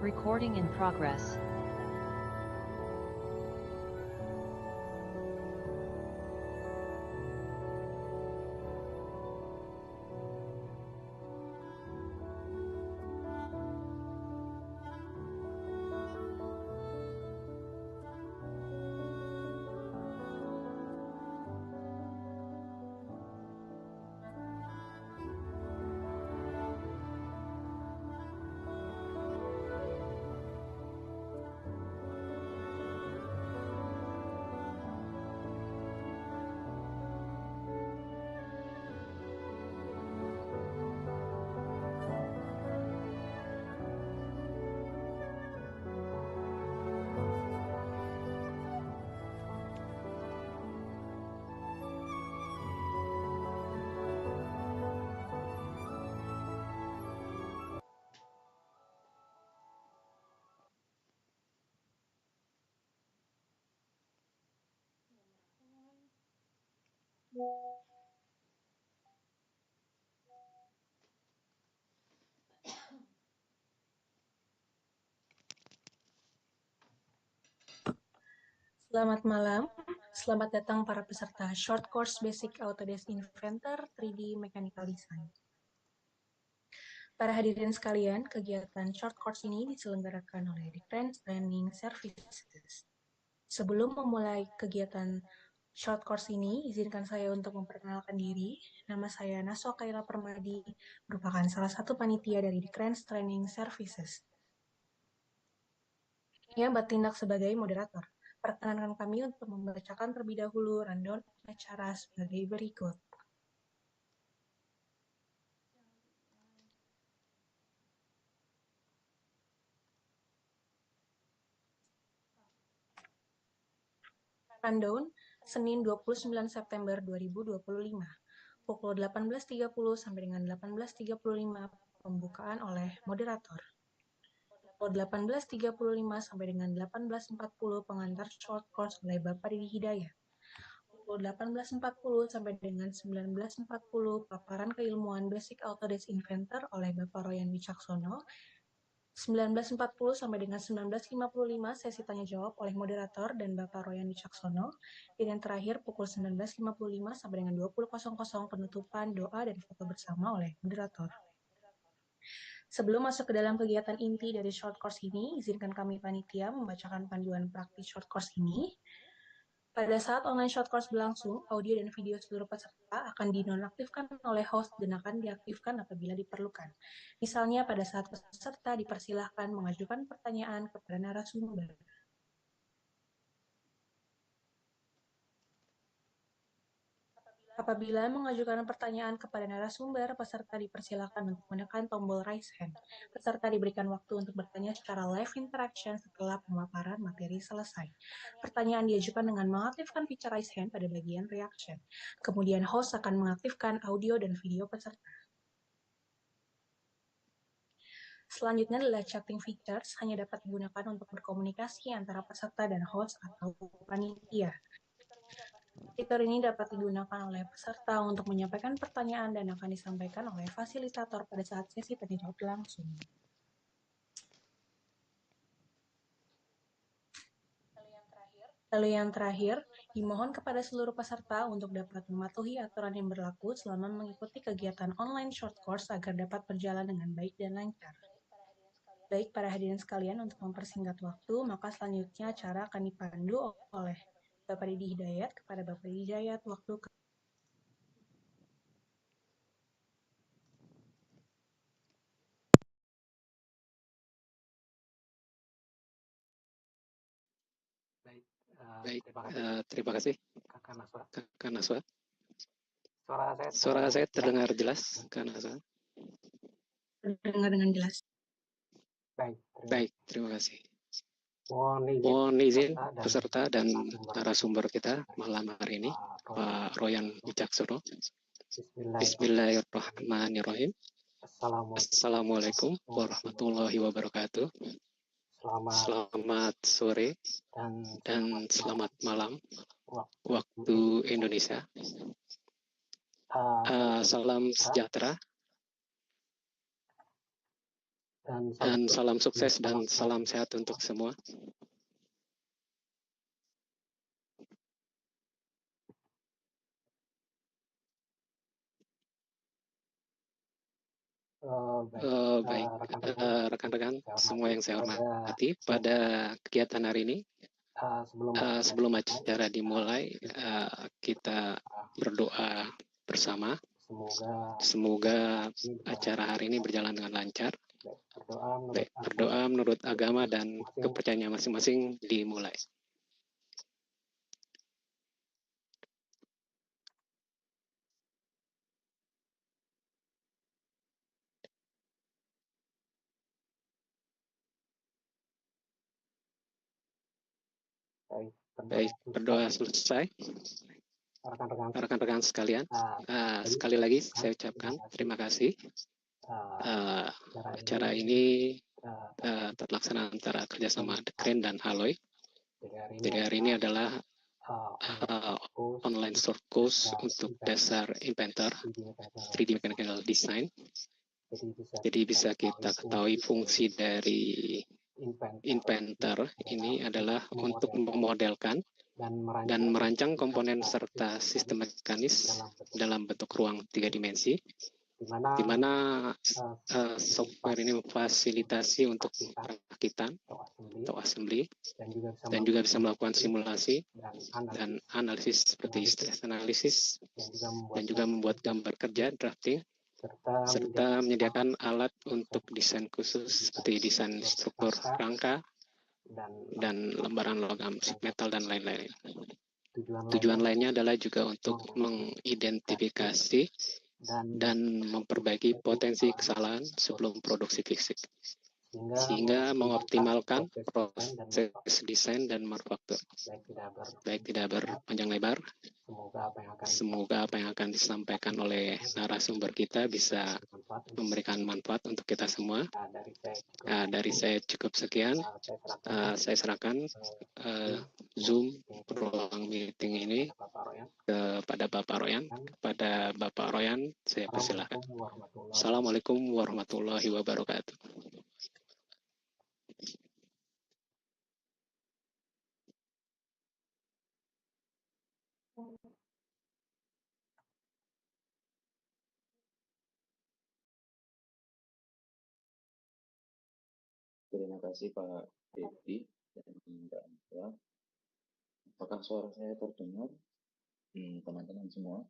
Recording in progress. Selamat malam, selamat datang para peserta Short Course Basic Autodesk Inventor 3D Mechanical Design. Para hadirin sekalian, kegiatan Short Course ini diselenggarakan oleh The Grants Training Services. Sebelum memulai kegiatan Short Course ini, izinkan saya untuk memperkenalkan diri. Nama saya Naswa Kaila Permadi, merupakan salah satu panitia dari The Grants Training Services yang bertindak sebagai moderator. Perkenankan kami untuk membacakan terlebih dahulu rundown acara sebagai berikut. Rundown, Senin 29 September 2025, pukul 18.30 sampai dengan 18.35 pembukaan oleh moderator. Pukul 18.35 sampai dengan 18.40 pengantar short course oleh Bapak Didi Hidayat. Pukul 18.40 sampai dengan 19.40 paparan keilmuan Basic Autodesk Inventor oleh Bapak Royan Wicaksono. 19.40 sampai dengan 19.55 sesi tanya jawab oleh moderator dan Bapak Royan Wicaksono. Dan yang terakhir pukul 19.55 sampai dengan 20.00 penutupan doa dan foto bersama oleh moderator. Sebelum masuk ke dalam kegiatan inti dari short course ini, izinkan kami panitia membacakan panduan praktis short course ini. Pada saat online short course berlangsung, audio dan video seluruh peserta akan dinonaktifkan oleh host dan akan diaktifkan apabila diperlukan. Misalnya pada saat peserta dipersilahkan mengajukan pertanyaan kepada narasumber. Apabila mengajukan pertanyaan kepada narasumber, peserta dipersilakan untuk menekan tombol raise hand. Peserta diberikan waktu untuk bertanya secara live interaction setelah pemaparan materi selesai. Pertanyaan diajukan dengan mengaktifkan fitur raise hand pada bagian reaction. Kemudian host akan mengaktifkan audio dan video peserta. Selanjutnya adalah chatting features, hanya dapat digunakan untuk berkomunikasi antara peserta dan host atau panitia. Fitur ini dapat digunakan oleh peserta untuk menyampaikan pertanyaan dan akan disampaikan oleh fasilitator pada saat sesi tanya jawab langsung. Lalu yang terakhir, dimohon kepada seluruh peserta untuk dapat mematuhi aturan yang berlaku selama mengikuti kegiatan online short course agar dapat berjalan dengan baik dan lancar. Baik para hadirin sekalian, untuk mempersingkat waktu, maka selanjutnya acara akan dipandu oleh Bapak Didi Hidayat kepada Bapak Didi Hidayat. Waktu ke Baik, terima kasih Kak Naswa. Suara saya Terdengar jelas, Kak Naswa? terdengar dengan jelas. Baik, terima kasih. Mohon Izin peserta dan narasumber kita malam hari ini, Pak Royan Wicaksono. Bismillahirrahmanirrahim. Assalamualaikum warahmatullahi wabarakatuh. Selamat sore dan selamat malam waktu Indonesia. Salam sejahtera dan salam sukses dan salam sehat untuk semua. Baik, rekan-rekan semua yang saya hormati, pada kegiatan hari ini, sebelum acara dimulai, kita berdoa bersama. Semoga acara hari ini berjalan dengan lancar. Baik, berdoa menurut agama dan kepercayaan masing-masing dimulai. Baik, berdoa selesai. Rekan-rekan sekalian, sekali lagi saya ucapkan terima kasih. Acara ini terlaksana antara kerjasama The Crane dan Alloy. Jadi hari ini adalah online short course untuk dasar Inventor 3D Mechanical Design. Jadi bisa kita ketahui fungsi dari Inventor ini adalah untuk memodelkan dan merancang komponen serta sistem mekanis dalam bentuk ruang 3 dimensi, di mana software ini memfasilitasi untuk perakitan atau assembly, dan juga bisa melakukan simulasi dan analisis seperti stress analysis, dan juga membuat gambar kerja drafting, serta menyediakan alat untuk desain khusus seperti desain struktur rangka dan lembaran logam sheet metal dan lain-lain. Tujuan lainnya adalah juga untuk mengidentifikasi dan memperbaiki potensi kesalahan sebelum produksi fisik, sehingga mengoptimalkan proses desain dan manufaktur. Baik, tidak berpanjang lebar, semoga apa yang akan disampaikan oleh narasumber kita bisa memberikan manfaat untuk kita semua. Dari saya cukup sekian. Saya serahkan Zoom ruang meeting ini kepada Bapak Royan. Kepada Bapak Royan, saya persilahkan. Assalamualaikum warahmatullahi wabarakatuh. Terima kasih Pak Dedi dan Mbak Angela. Apakah suara saya terdengar, teman-teman semua?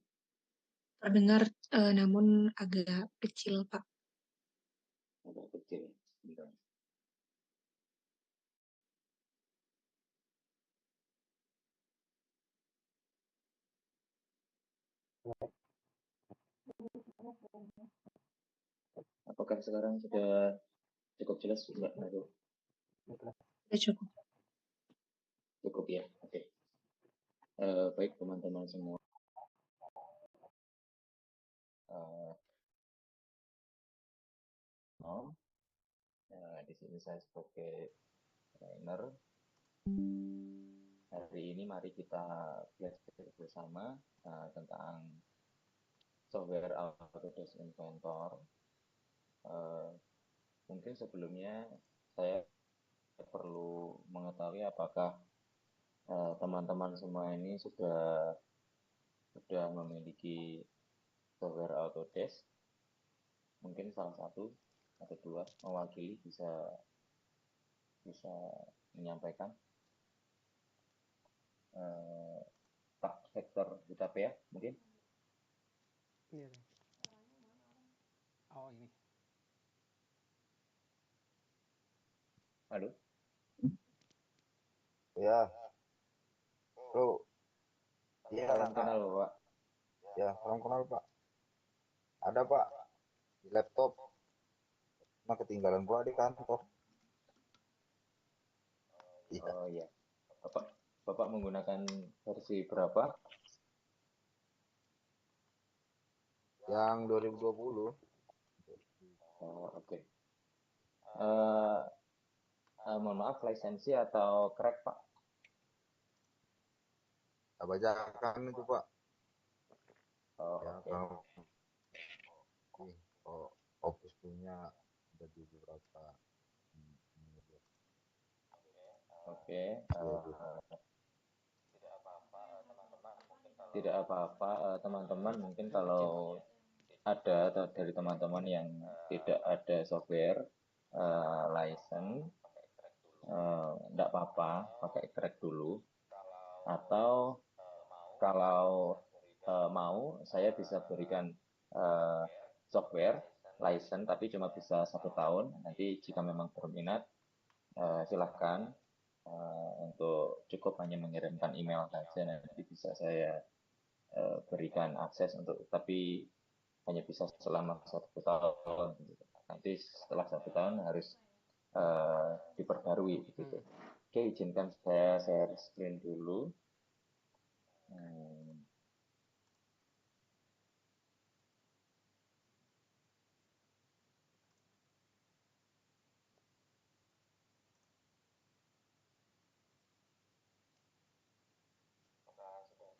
Terdengar, namun agak kecil, Pak. Agak kecil. Bentar. Apakah sekarang sudah cukup jelas, Mbak Nado? Sudah cukup. Cukup ya, oke. Baik teman-teman semua. Di sini saya sebagai trainer. Hari ini mari kita belajar bersama tentang software Autodesk Inventor. Mungkin sebelumnya saya perlu mengetahui apakah teman-teman semua ini sudah memiliki software Autodesk. Mungkin salah satu atau dua mewakili bisa menyampaikan. Pak Sektor Hutapea mungkin. Iya. Oh ini. Halo. Ya. Bro. Iya. Salam kenal Pak. Ya, salam kenal Pak. Ada Pak di laptop. Cuma ketinggalan pula di kantor. Iya. Oh iya. Bapak menggunakan versi berapa? Yang 2020. Oh oke. Mohon maaf, lisensi atau crack Pak? Bajakan itu Pak. Oh ya, oke. Kalau Office punya ada di beberapa media. Oke, Iya, Bu. tidak apa-apa teman-teman, mungkin kalau ada dari teman-teman yang tidak ada software license, tidak apa-apa, pakai crack dulu. Atau kalau mau, saya bisa berikan software license, tapi cuma bisa 1 tahun. Nanti jika memang berminat, silahkan untuk cukup hanya mengirimkan email saja, nanti bisa saya berikan akses untuk, tapi hanya bisa selama 1 tahun. Nanti setelah 1 tahun harus diperbarui gitu. Oke, izinkan saya share screen dulu.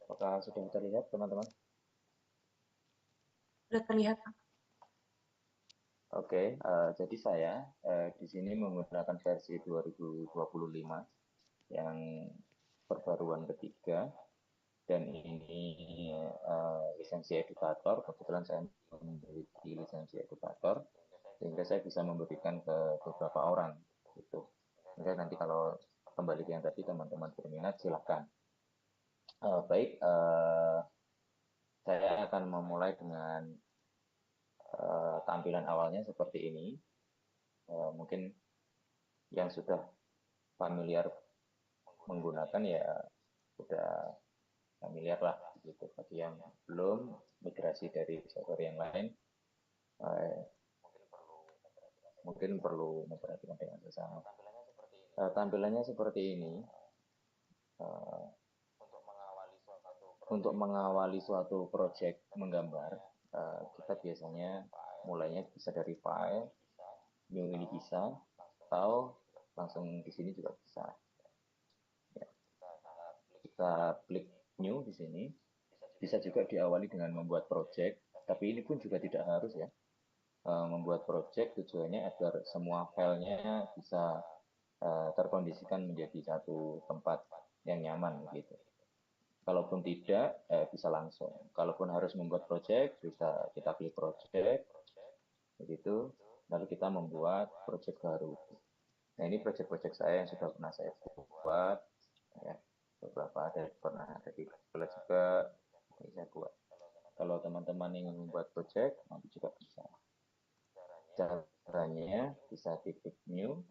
Apakah sudah terlihat, teman-teman? Sudah terlihat, Pak. Oke, jadi saya di sini menggunakan versi 2025 yang perbaruan ketiga, dan ini lisensi edukator. Kebetulan saya memiliki lisensi edukator, sehingga saya bisa memberikan ke beberapa orang gitu. Sehingga nanti kalau kembali ke yang tadi, teman-teman berminat silahkan. Baik, saya akan memulai dengan tampilan awalnya seperti ini. Mungkin yang sudah familiar menggunakan ya sudah familiar lah gitu. Bagi yang belum, migrasi dari software yang lain mungkin perlu memperhatikan dengan sesama. Tampilannya seperti ini. Untuk mengawali suatu project menggambar, kita biasanya mulainya bisa dari file, new ini bisa, atau langsung di sini juga bisa. Ya. Kita klik new di sini. Bisa juga diawali dengan membuat project, tapi ini pun juga tidak harus ya. Membuat project tujuannya agar semua filenya bisa terkondisikan menjadi satu tempat yang nyaman gitu. Kalaupun tidak, bisa langsung. Kalaupun harus membuat project, bisa kita klik project, begitu. Lalu kita membuat project baru. Nah, ini project-project saya yang sudah pernah saya buat. Ya, beberapa ada pernah ada di Google juga, ini saya buat. Kalau teman-teman ingin membuat project, nanti juga bisa. Caranya bisa klik new,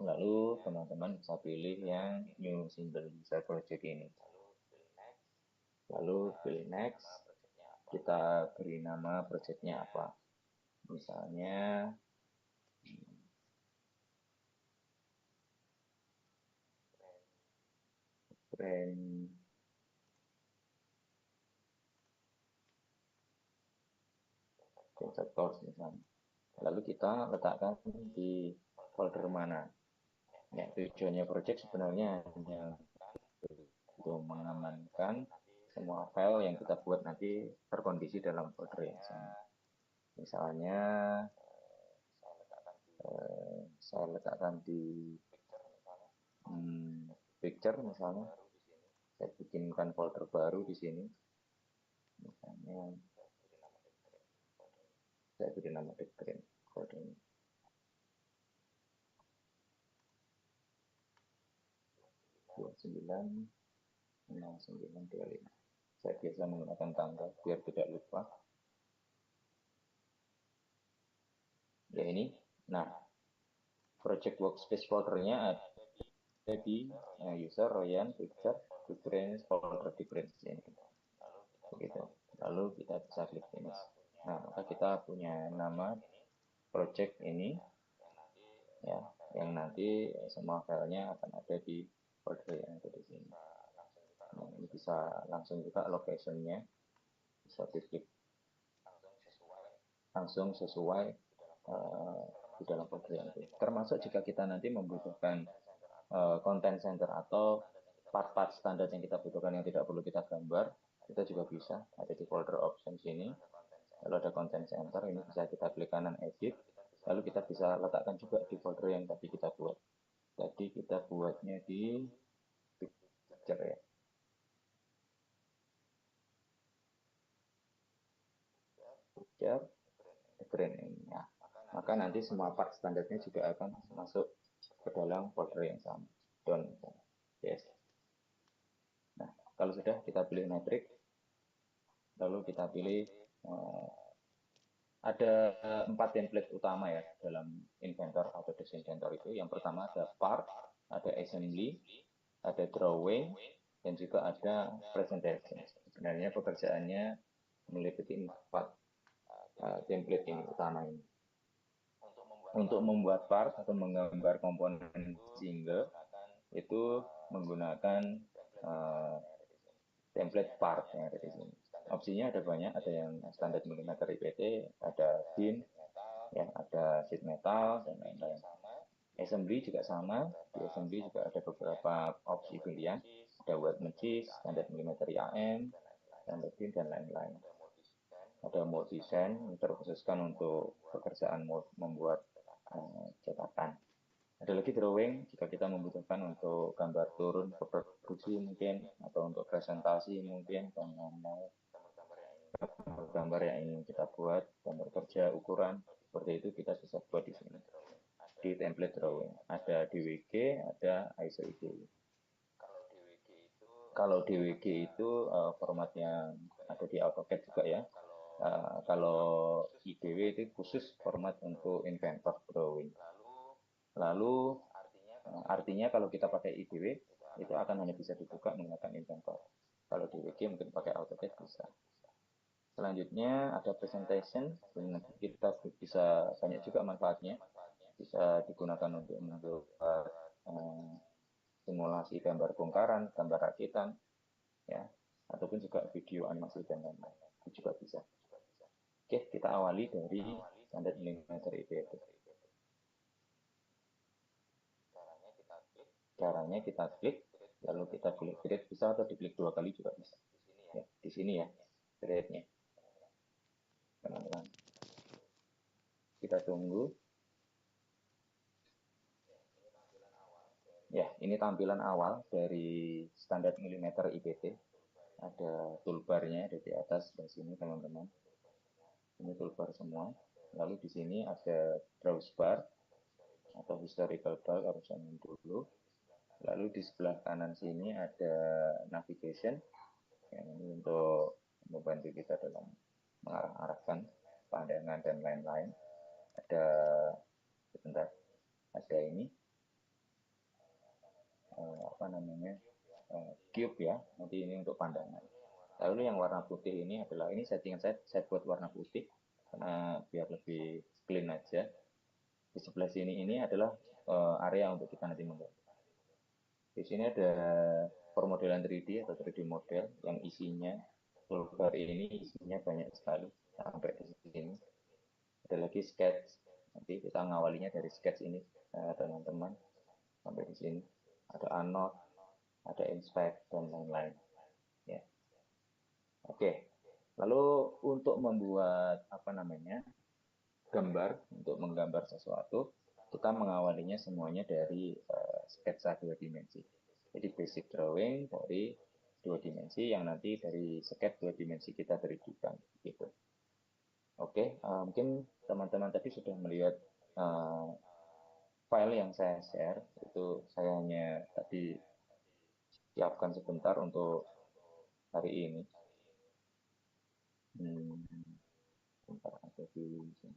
lalu teman-teman bisa pilih yang new single user project ini. Lalu pilih next, kita beri nama projectnya apa. Misalnya brand sectors misalnya. Lalu kita letakkan di folder mana. Ya, tujuannya project sebenarnya hanya untuk mengamankan semua file yang kita buat nanti terkondisi dalam folder yang sama. Misalnya saya letakkan di picture misalnya. Saya bikinkan folder baru di sini. Misalnya saya beri nama Green folder ini. Saya biasa menggunakan tanggal biar tidak lupa. Ya ini. Nah, project workspace foldernya ada di user, Royan, picture, difference, folder difference ini. Begitu. Lalu kita bisa klik finish. Nah, maka kita punya nama project ini, ya, yang nanti semua filenya akan ada di folder yang ada di sini. Nah, ini bisa langsung juga location-nya bisa diklik langsung sesuai di dalam folder yang itu. Termasuk jika kita nanti membutuhkan content center atau part-part standar yang kita butuhkan yang tidak perlu kita gambar, kita juga bisa ada di folder options ini. Lalu ada content center, ini bisa kita klik kanan edit, Lalu kita bisa letakkan juga di folder yang tadi kita buat. Tadi kita buatnya di picture ya. Picture, brand. Nah, maka nanti semua part standarnya juga akan masuk ke dalam folder yang sama. Yes. Nah, kalau sudah kita pilih metric, lalu kita pilih ada 4 template utama ya dalam Inventor atau Design Inventor itu. Yang pertama ada part, ada assembly, ada drawing, dan juga ada presentation. Sebenarnya pekerjaannya meliputi 4 template ini utama ini. Untuk membuat part atau menggambar komponen single itu menggunakan template part yang ada di sini. Opsinya ada banyak, ada yang standar milimeter IPT, ada DIN, ya, ada sheet metal, dan lain-lain. Assembly juga sama, di assembly juga ada beberapa opsi pilihan, ada wet matches, standar milimeter IAM, standar DIN, dan lain-lain. Ada mode design, terkhususkan untuk pekerjaan mode membuat cetakan. Ada lagi drawing, jika kita membutuhkan untuk gambar turun ke produksi mungkin, atau untuk presentasi mungkin, dan lain-lain. Gambar yang ingin kita buat, gambar kerja, ukuran, seperti itu kita bisa buat di sini. Di template drawing, ada DWG, ada ISO IDW. Kalau DWG itu format yang ada di AutoCAD juga ya. Kalau IDW itu khusus format untuk Inventor drawing. Lalu artinya kalau kita pakai IDW itu akan hanya bisa dibuka menggunakan Inventor. Kalau DWG mungkin pakai AutoCAD bisa. Selanjutnya ada presentation, kita bisa banyak juga manfaatnya. Bisa digunakan untuk membuat simulasi gambar bongkaran, gambar rakitan, ya, ataupun juga video animasi dan lain-lain. Itu juga bisa. Oke, kita awali dari standar milimeter IPT. Caranya kita klik, lalu kita klik create bisa atau diklik 2 kali juga bisa. Ya, di sini ya, create-nya. Teman-teman. Kita tunggu. Ya, ini tampilan awal dari standar milimeter IPT. Ada toolbar-nya ada di atas dan sini teman-teman. Ini toolbar semua. Lalu di sini ada browse bar atau historical bar harus yang dulu. Lalu di sebelah kanan sini ada navigation yang ini untuk membantu kita dalam mengarah-arahkan pandangan dan lain-lain. Ada sebentar, ada ini cube ya, nanti ini untuk pandangan. Lalu yang warna putih ini adalah, ini settingan saya buat warna putih karena biar lebih clean aja. Di sebelah sini ini adalah area untuk kita nanti menggambar. Di sini ada permodelan 3D atau 3D model yang isinya toolbar ini isinya banyak sekali sampai di sini. Ada lagi sketch, nanti kita ngawalinya dari sketch ini teman-teman sampai di sini. Ada annotate, ada inspect dan lain-lain. Ya. Oke. Lalu untuk membuat gambar, untuk menggambar sesuatu, kita mengawalinya semuanya dari sketsa 2 dimensi. Jadi basic drawing dari 2 dimensi yang nanti dari sketch 2 dimensi kita 3D-kan gitu. Oke, mungkin teman-teman tadi sudah melihat file yang saya share, itu saya hanya tadi siapkan sebentar untuk hari ini. Bentar ada di sini.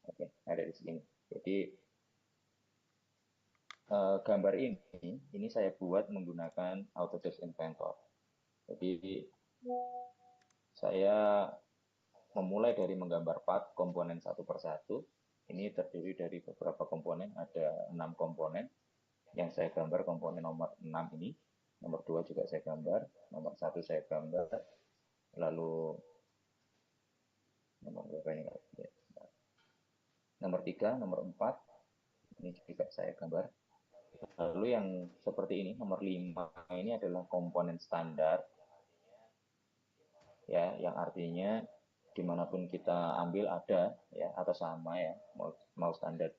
Oke, ada di sini. Jadi gambar ini saya buat menggunakan Autodesk Inventor. Jadi saya memulai dari menggambar part komponen satu persatu. Ini terdiri dari beberapa komponen, ada 6 komponen yang saya gambar. Komponen nomor 6 ini, nomor 2 juga saya gambar, nomor 1 saya gambar, lalu Nomor berapa ini? Nomor 3, nomor 4, ini juga saya gambar. Lalu yang seperti ini, nomor 5 ini adalah komponen standar, ya, yang artinya dimanapun kita ambil ada, ya, atau sama ya, mau standar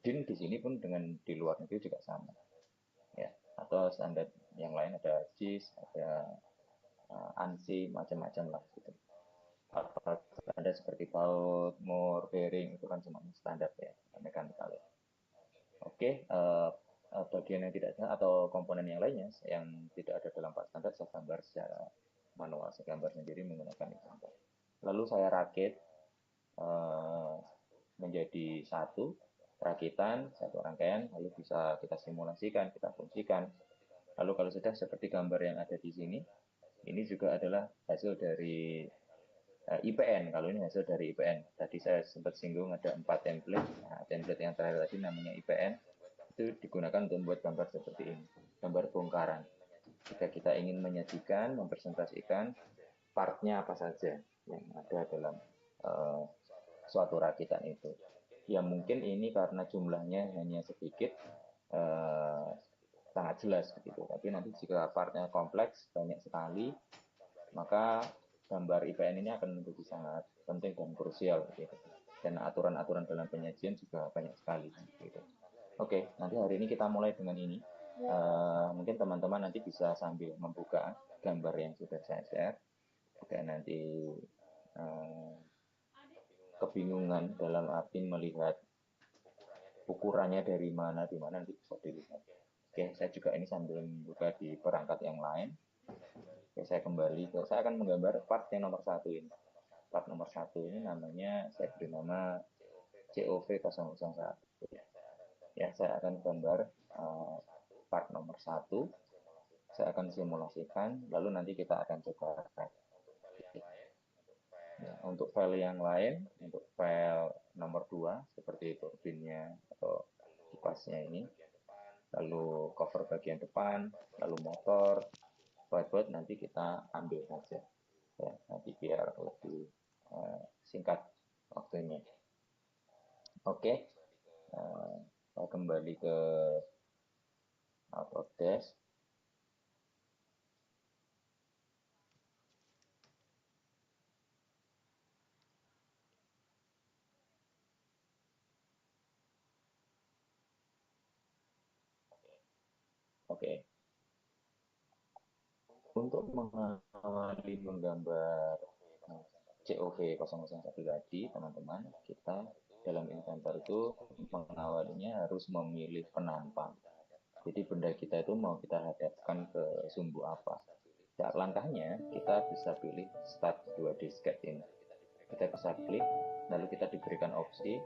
DIN di sini pun dengan di luar negeri juga sama, ya, atau standar yang lain ada JIS, ada ANSI, macam-macam lah gitu. Ada seperti baut, mur, bearing, itu kan semuanya standar ya, mekanikal ya. Oke, bagian yang tidak ada atau komponen yang lainnya yang tidak ada dalam part standar saya gambar secara manual, saya gambar sendiri menggunakan example. Lalu saya rakit menjadi satu rakitan, satu rangkaian, lalu bisa kita simulasikan, kita fungsikan. Lalu kalau sudah seperti gambar yang ada di sini, ini juga adalah hasil dari IPN. Kalau ini hasil dari IPN. Tadi saya sempat singgung ada 4 template. Nah, template yang terakhir tadi namanya IPN. Itu digunakan untuk membuat gambar seperti ini. Gambar bongkaran. Jika kita ingin menyajikan, mempresentasikan partnya apa saja yang ada dalam suatu rakitan itu. Ya mungkin ini karena jumlahnya hanya sedikit, sangat jelas begitu. Tapi nanti jika partnya kompleks, banyak sekali, maka gambar IPN ini akan menjadi sangat penting dan krusial gitu. Dan aturan-aturan dalam penyajian juga banyak sekali gitu. Oke, nanti hari ini kita mulai dengan ini. Mungkin teman-teman nanti bisa sambil membuka gambar yang sudah saya share. Jika nanti kebingungan dalam arti melihat ukurannya dari mana, di mana nanti bisa dilihat. Oke, saya juga ini sambil membuka di perangkat yang lain. Oke, saya kembali saya akan menggambar part yang nomor 1 ini. Part nomor 1 ini namanya, saya beri nama COV001. Ya, saya akan gambar part nomor 1. Saya akan simulasikan, lalu nanti kita akan coba. Ya, untuk file yang lain, untuk file nomor 2, seperti turbinnya atau kipasnya ini, lalu cover bagian depan, lalu motor, whiteboard nanti kita ambil saja. Ya, nanti biar lebih singkat waktunya. Oke, saya kembali ke Autodesk. Oke. Untuk mengawali menggambar COV001 tadi, teman-teman, kita dalam Inventor itu mengawalinya harus memilih penampang. Jadi benda kita itu mau kita hadapkan ke sumbu apa. Nah, langkahnya kita bisa pilih Start 2D Sketch ini. Kita bisa klik, lalu kita diberikan opsi,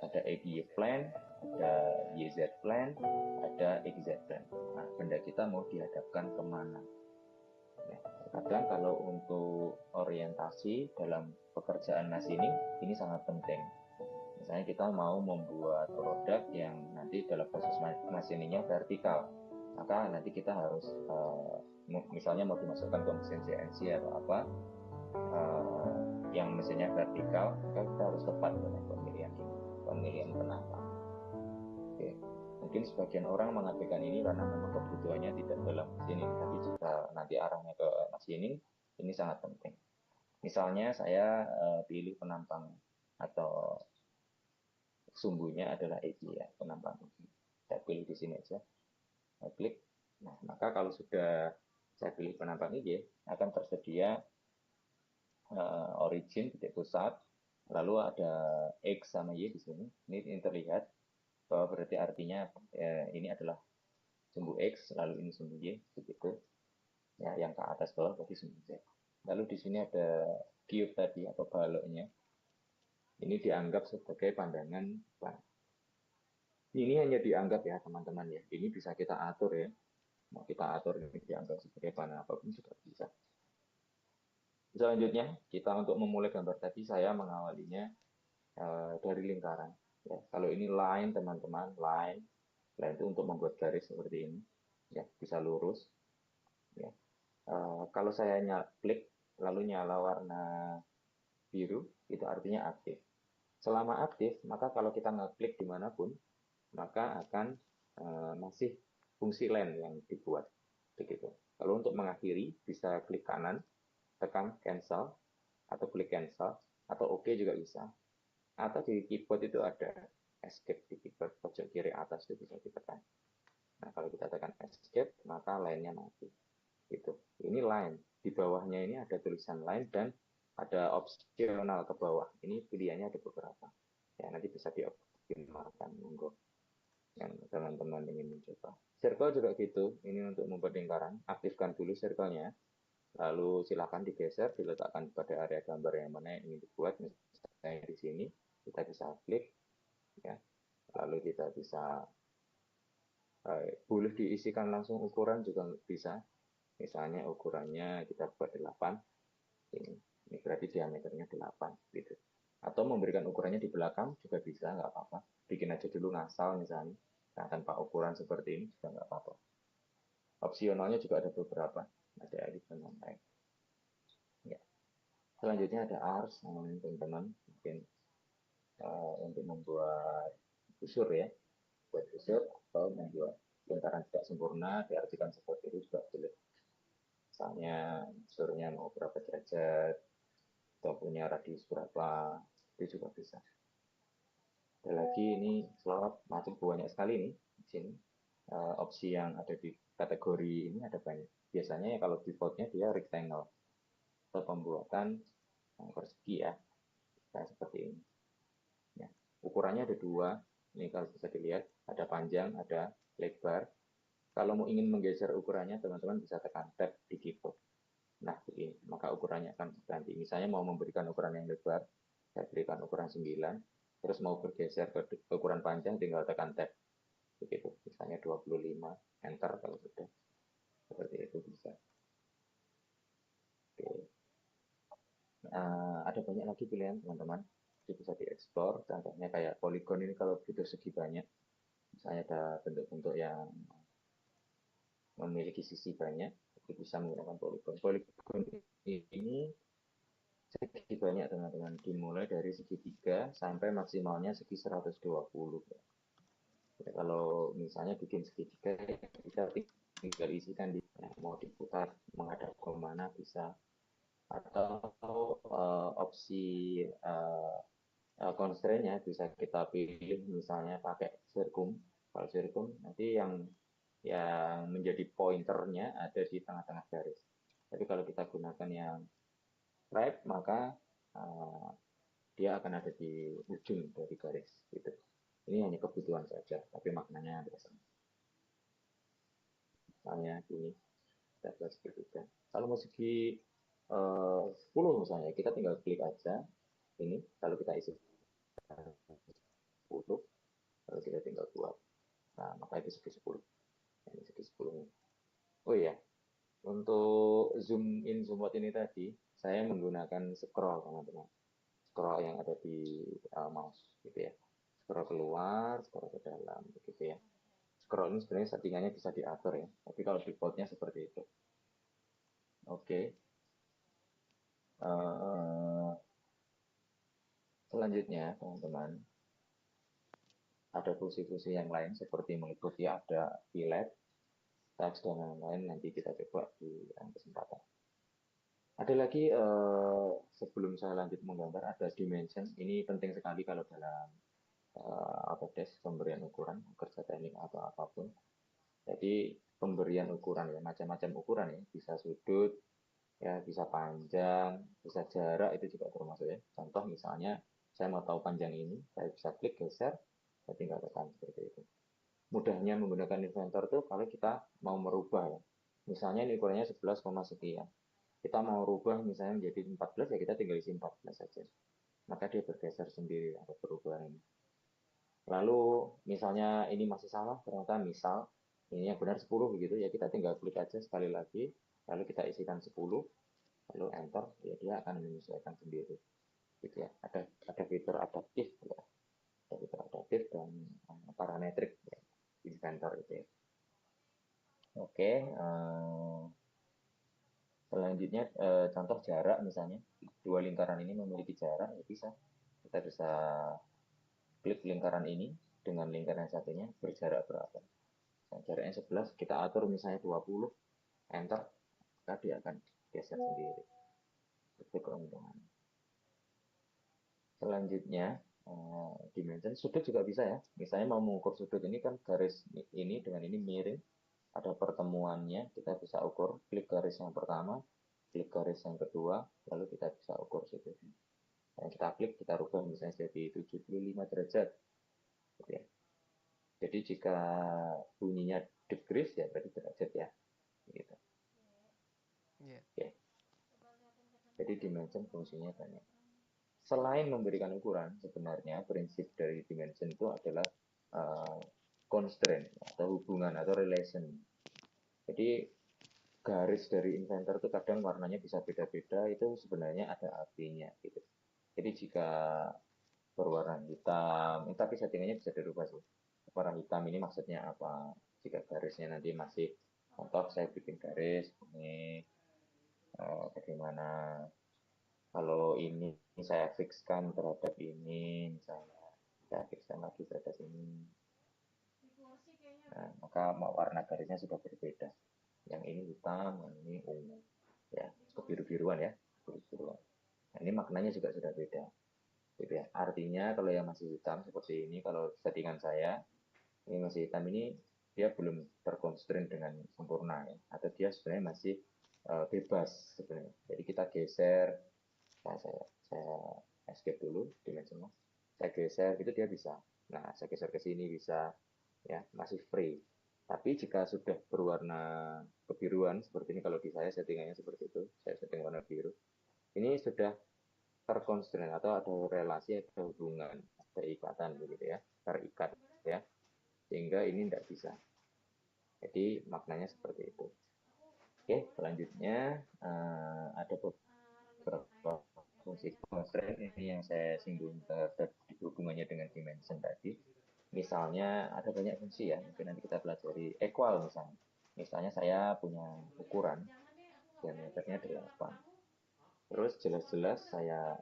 ada XY Plane, ada YZ Plane, ada XZ Plane. Nah, benda kita mau dihadapkan kemana. Ya, kadang kalau untuk orientasi dalam pekerjaan machining, ini sangat penting. Misalnya kita mau membuat produk yang nanti dalam proses machiningnya vertikal, maka nanti kita harus misalnya mau dimasukkan ke mesin CNC atau apa yang mesinnya vertikal, maka kita harus tepat dengan pemilihan penampang. Oke. Mungkin sebagian orang mengabaikan ini karena memang kebutuhannya tidak dalam machining, tapi jika nanti arahnya ke machining, ini sangat penting. Misalnya saya pilih penampang atau sumbunya adalah EG ya, penampang EG. Saya pilih di sini aja, saya klik. Nah, maka kalau sudah saya pilih penampang EG, akan tersedia origin titik pusat, lalu ada X sama Y di sini. Ini terlihat bahwa berarti artinya ini adalah sumbu X, lalu ini sumbu Y, begitu. Ya, yang ke atas bawah berarti sumbu Z. Lalu di sini ada cube tadi atau baloknya. Ini dianggap sebagai pandangan plan. Ini hanya dianggap ya teman-teman ya. Ini bisa kita atur ya. Mau kita atur ini dianggap sebagai pandangan apapun juga bisa. Selanjutnya kita untuk memulai gambar tadi saya mengawalinya dari lingkaran. Ya, kalau ini line teman-teman, line itu untuk membuat garis seperti ini. Ya, bisa lurus. Ya. Kalau saya klik lalu nyala warna biru itu artinya aktif. Selama aktif, maka kalau kita ngeklik dimanapun, maka akan masih fungsi lain yang dibuat. Begitu. Kalau untuk mengakhiri, bisa klik kanan, tekan cancel, atau klik cancel, atau OK juga bisa. Atau di keyboard itu ada escape di keyboard pojok kiri atas itu bisa ditekan. Nah, kalau kita tekan escape, maka lainnya mati. Gitu. Ini line. Di bawahnya ini ada tulisan line dan ada opsional ke bawah. Ini pilihannya ada beberapa. Ya, nanti bisa dioptimalkan. Monggo yang teman-teman ingin mencoba. Circle juga gitu. Ini untuk membuat lingkaran. Aktifkan dulu circle-nya. Lalu silakan digeser, diletakkan pada area gambar yang mana yang ingin dibuat. Misalnya di sini, kita bisa klik. Ya. Lalu kita bisa boleh diisikan langsung ukuran juga bisa. Misalnya ukurannya kita buat 8. Ini berarti diameternya 8 gitu. Atau memberikan ukurannya di belakang juga bisa, nggak apa-apa. Bikin aja dulu ngasal misalnya. Nah, tanpa ukuran seperti ini juga nggak apa-apa. Opsionalnya juga ada beberapa. Ada edit dan lain-lain. Ya. Selanjutnya ada ars, namanya teman-teman. Mungkin untuk membuat busur ya. Buat busur atau membuat lingkaran tidak sempurna, diartikan seperti itu juga boleh. Misalnya busurnya mau berapa derajat, atau punya radius berapa, itu juga bisa. Ada lagi ini slot macam banyak sekali nih di sini. Opsi yang ada di kategori ini ada banyak. Biasanya ya kalau defaultnya dia rectangle atau pembuatan persegi ya, kayak seperti ini. Ya. Ukurannya ada 2. Ini kalau bisa dilihat ada panjang, ada lebar. Kalau mau ingin menggeser ukurannya, teman-teman bisa tekan tab di keyboard. Nah, begini, maka ukurannya akan berganti. Misalnya mau memberikan ukuran yang lebar, saya berikan ukuran 9, terus mau bergeser ke ukuran panjang, tinggal tekan tab. Begitu, misalnya 25, enter kalau sudah. Seperti itu bisa. Oke. Ada banyak lagi pilihan, teman-teman. Itu bisa dieksplor, contohnya kayak poligon ini kalau butuh segi banyak. Misalnya ada bentuk-bentuk yang memiliki sisi banyak, itu bisa menggunakan poligon. Poligon ini segi banyak teman-teman, dimulai dari segi 3 sampai maksimalnya segi 120. Ya, kalau misalnya bikin segitiga, kita tinggal isikan di mau diputar menghadap ke mana bisa. Atau opsi constraint-nya bisa kita pilih misalnya pakai sirkum. Kalau sirkum nanti yang menjadi pointernya ada di tengah-tengah garis. Tapi kalau kita gunakan yang stripe, maka dia akan ada di ujung dari garis gitu. Ini hanya kebutuhan saja, tapi maknanya ada sama. Misalnya ini, kita segitiga. Kalau mau segi 10 misalnya, kita tinggal klik aja ini. Kalau kita isi 10, lalu kita tinggal buat. Nah, maka itu segi 10. Ini segi 10. Oh iya, untuk zoom in, zoom out ini tadi, saya menggunakan scroll, teman-teman. Scroll yang ada di mouse, gitu ya. Scroll keluar, scroll ke dalam, begitu ya. Scroll ini sebenarnya settingannya bisa diatur ya, tapi kalau defaultnya seperti itu. Oke. Selanjutnya, teman-teman, ada fungsi-fungsi yang lain seperti mengikuti ada fillet, teks, dan lain-lain. Nanti kita coba di kesempatan. Ada lagi sebelum saya lanjut menggambar, ada dimension. Ini penting sekali kalau dalam Autodesk pemberian ukuran, kerja teknik atau apapun. Jadi pemberian ukuran ya, macam-macam ukuran ya, bisa sudut, ya bisa panjang, bisa jarak, itu juga termasuk ya. Contoh misalnya saya mau tahu panjang ini, saya bisa klik geser, saya tinggal tekan seperti itu. Mudahnya menggunakan inventor tuh kalau kita mau merubah ya. Misalnya ini ukurannya 11, sekian. Kita mau rubah misalnya menjadi 14 ya kita tinggal isi 14 saja. Maka dia bergeser sendiri atau perubahan ini. Lalu misalnya ini masih salah, ternyata misal ini yang benar 10 begitu ya, kita tinggal klik aja sekali lagi, lalu kita isikan 10, lalu enter, ya dia akan menyesuaikan sendiri. Gitu ya. Ada fitur adaptif ya. Ada fitur adaptif dan parametrik ya. Inventor itu ya. Oke, selanjutnya contoh jarak misalnya. dua lingkaran ini memiliki jarak, ya bisa. Kita bisa klik lingkaran ini dengan lingkaran satunya berjarak berapa. Nah, jaraknya 11, kita atur misalnya 20, enter, maka dia akan geser sendiri. Itu keuntungan. Selanjutnya, dimension sudut juga bisa ya. Misalnya mau mengukur sudut ini kan garis ini dengan ini miring, ada pertemuannya, kita bisa ukur, klik garis yang pertama, klik garis yang kedua, lalu kita bisa ukur sudutnya. Dan kita klik, kita rubah misalnya jadi 75 derajat. Gitu ya. Jadi jika bunyinya degrees ya berarti derajat ya. Gitu. Yeah. Oke. Jadi dimension fungsinya banyak. Selain memberikan ukuran, sebenarnya prinsip dari dimension itu adalah constraint atau hubungan atau relation. Jadi garis dari inventor itu kadang warnanya bisa beda-beda, itu sebenarnya ada artinya gitu. Jadi jika berwarna hitam, tapi settingannya bisa dirubah sih. Warna hitam ini maksudnya apa? Jika garisnya nanti masih, contoh saya bikin garis ini, bagaimana kalau ini saya fixkan terhadap ini, misalnya saya fixkan lagi terhadap ini, nah, maka warna garisnya sudah berbeda. Yang ini hitam, yang ini ungu, ya kebiru-biruan ya, kebiru-biruan. Nah, ini maknanya juga sudah beda. Gitu ya. Artinya kalau yang masih hitam seperti ini, kalau settingan saya ini masih hitam ini dia belum terkonstrain dengan sempurna ya, atau dia sebenarnya masih bebas sebenarnya. Jadi kita geser, nah, saya escape dulu dimensionnya, saya geser itu dia bisa. Nah saya geser ke sini bisa, ya masih free. Tapi jika sudah berwarna kebiruan seperti ini, kalau di saya settingannya seperti itu, saya setting warna biru, ini sudah terkonstrain atau ada relasi, ada hubungan, ada ikatan begitu ya, terikat ya, sehingga ini tidak bisa. Jadi maknanya seperti itu. Oke, selanjutnya ada beberapa fungsi constraint ini yang saya singgung hubungannya dengan dimension tadi. Misalnya ada banyak fungsi ya, mungkin nanti kita pelajari equal misalnya. Misalnya saya punya ukuran diameternya 8. Terus jelas-jelas saya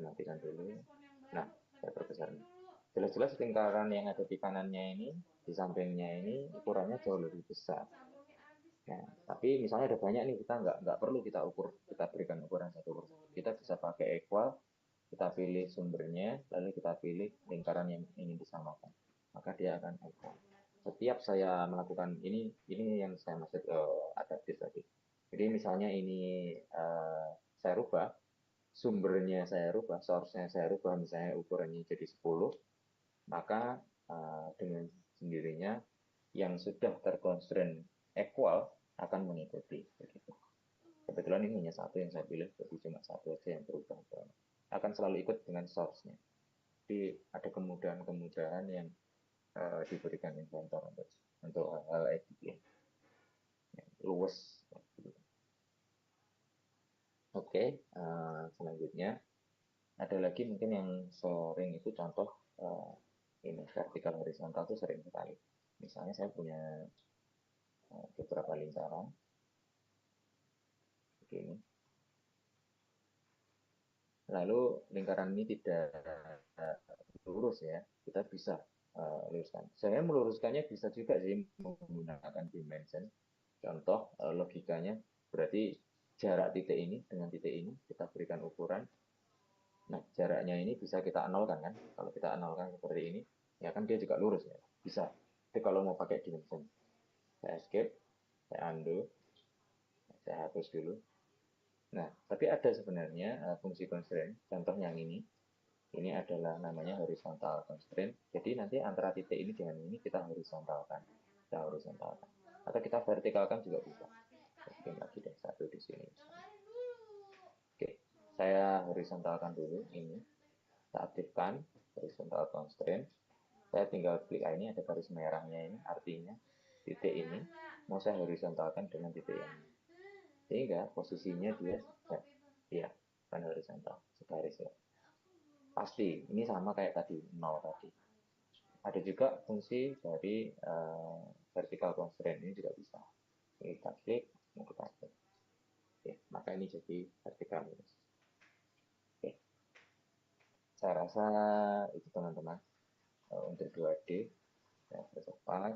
matikan dulu. Nah, saya perbesar. Jelas-jelas lingkaran yang ada di kanannya ini, di sampingnya ini ukurannya jauh lebih besar. Nah, tapi misalnya ada banyak nih, kita nggak perlu kita ukur, kita berikan ukuran satu persatu. Kita bisa pakai equal, kita pilih sumbernya, lalu kita pilih lingkaran yang ingin disamakan. Maka dia akan equal. Setiap saya melakukan ini yang saya maksud adaptif tadi. Jadi misalnya ini saya rubah, sumbernya saya rubah, source-nya saya rubah, misalnya ukurannya jadi 10, maka dengan sendirinya yang sudah terconstrain equal akan mengikuti. Begitu. Kebetulan ini hanya satu yang saya pilih, jadi cuma satu saja yang berubah. Akan selalu ikut dengan source-nya. Jadi ada kemudahan-kemudahan yang diberikan inventor untuk hal editing. Luwes. Oke, selanjutnya ada lagi mungkin yang sering itu contoh ini vertikal horizontal itu sering sekali. Misalnya saya punya beberapa lingkaran begini. Lalu lingkaran ini tidak lurus ya, kita bisa luruskan. Saya meluruskannya bisa juga sih menggunakan dimension. Contoh logikanya berarti jarak titik ini dengan titik ini kita berikan ukuran. Nah, jaraknya ini bisa kita nolkan kan? Kalau kita nolkan seperti ini, ya kan dia juga lurus ya. Bisa. Tapi kalau mau pakai dimension, saya escape, saya undo, saya hapus dulu. Nah, tapi ada sebenarnya fungsi constraint. Contoh yang ini adalah namanya horizontal constraint. Jadi nanti antara titik ini dengan ini kita horizontalkan. Kita horizontalkan. Atau kita vertikalkan juga bisa. Bikin lagi deh satu di sini. Oke, saya horizontalkan dulu ini. Saya aktifkan horizontal constraint. Saya tinggal klik ini, ada garis merahnya ini, artinya titik ini mau saya horizontalkan dengan titik ini. Sehingga posisinya dia ya kan horizontal, segaris ya. Pasti, ini sama kayak tadi, 0 tadi. Ada juga fungsi dari vertical constraint, ini juga bisa. Ini kita klik, mau kita klik. Oke, maka ini jadi vertikal minus. Oke, saya rasa itu teman-teman untuk 2D ya, percepat.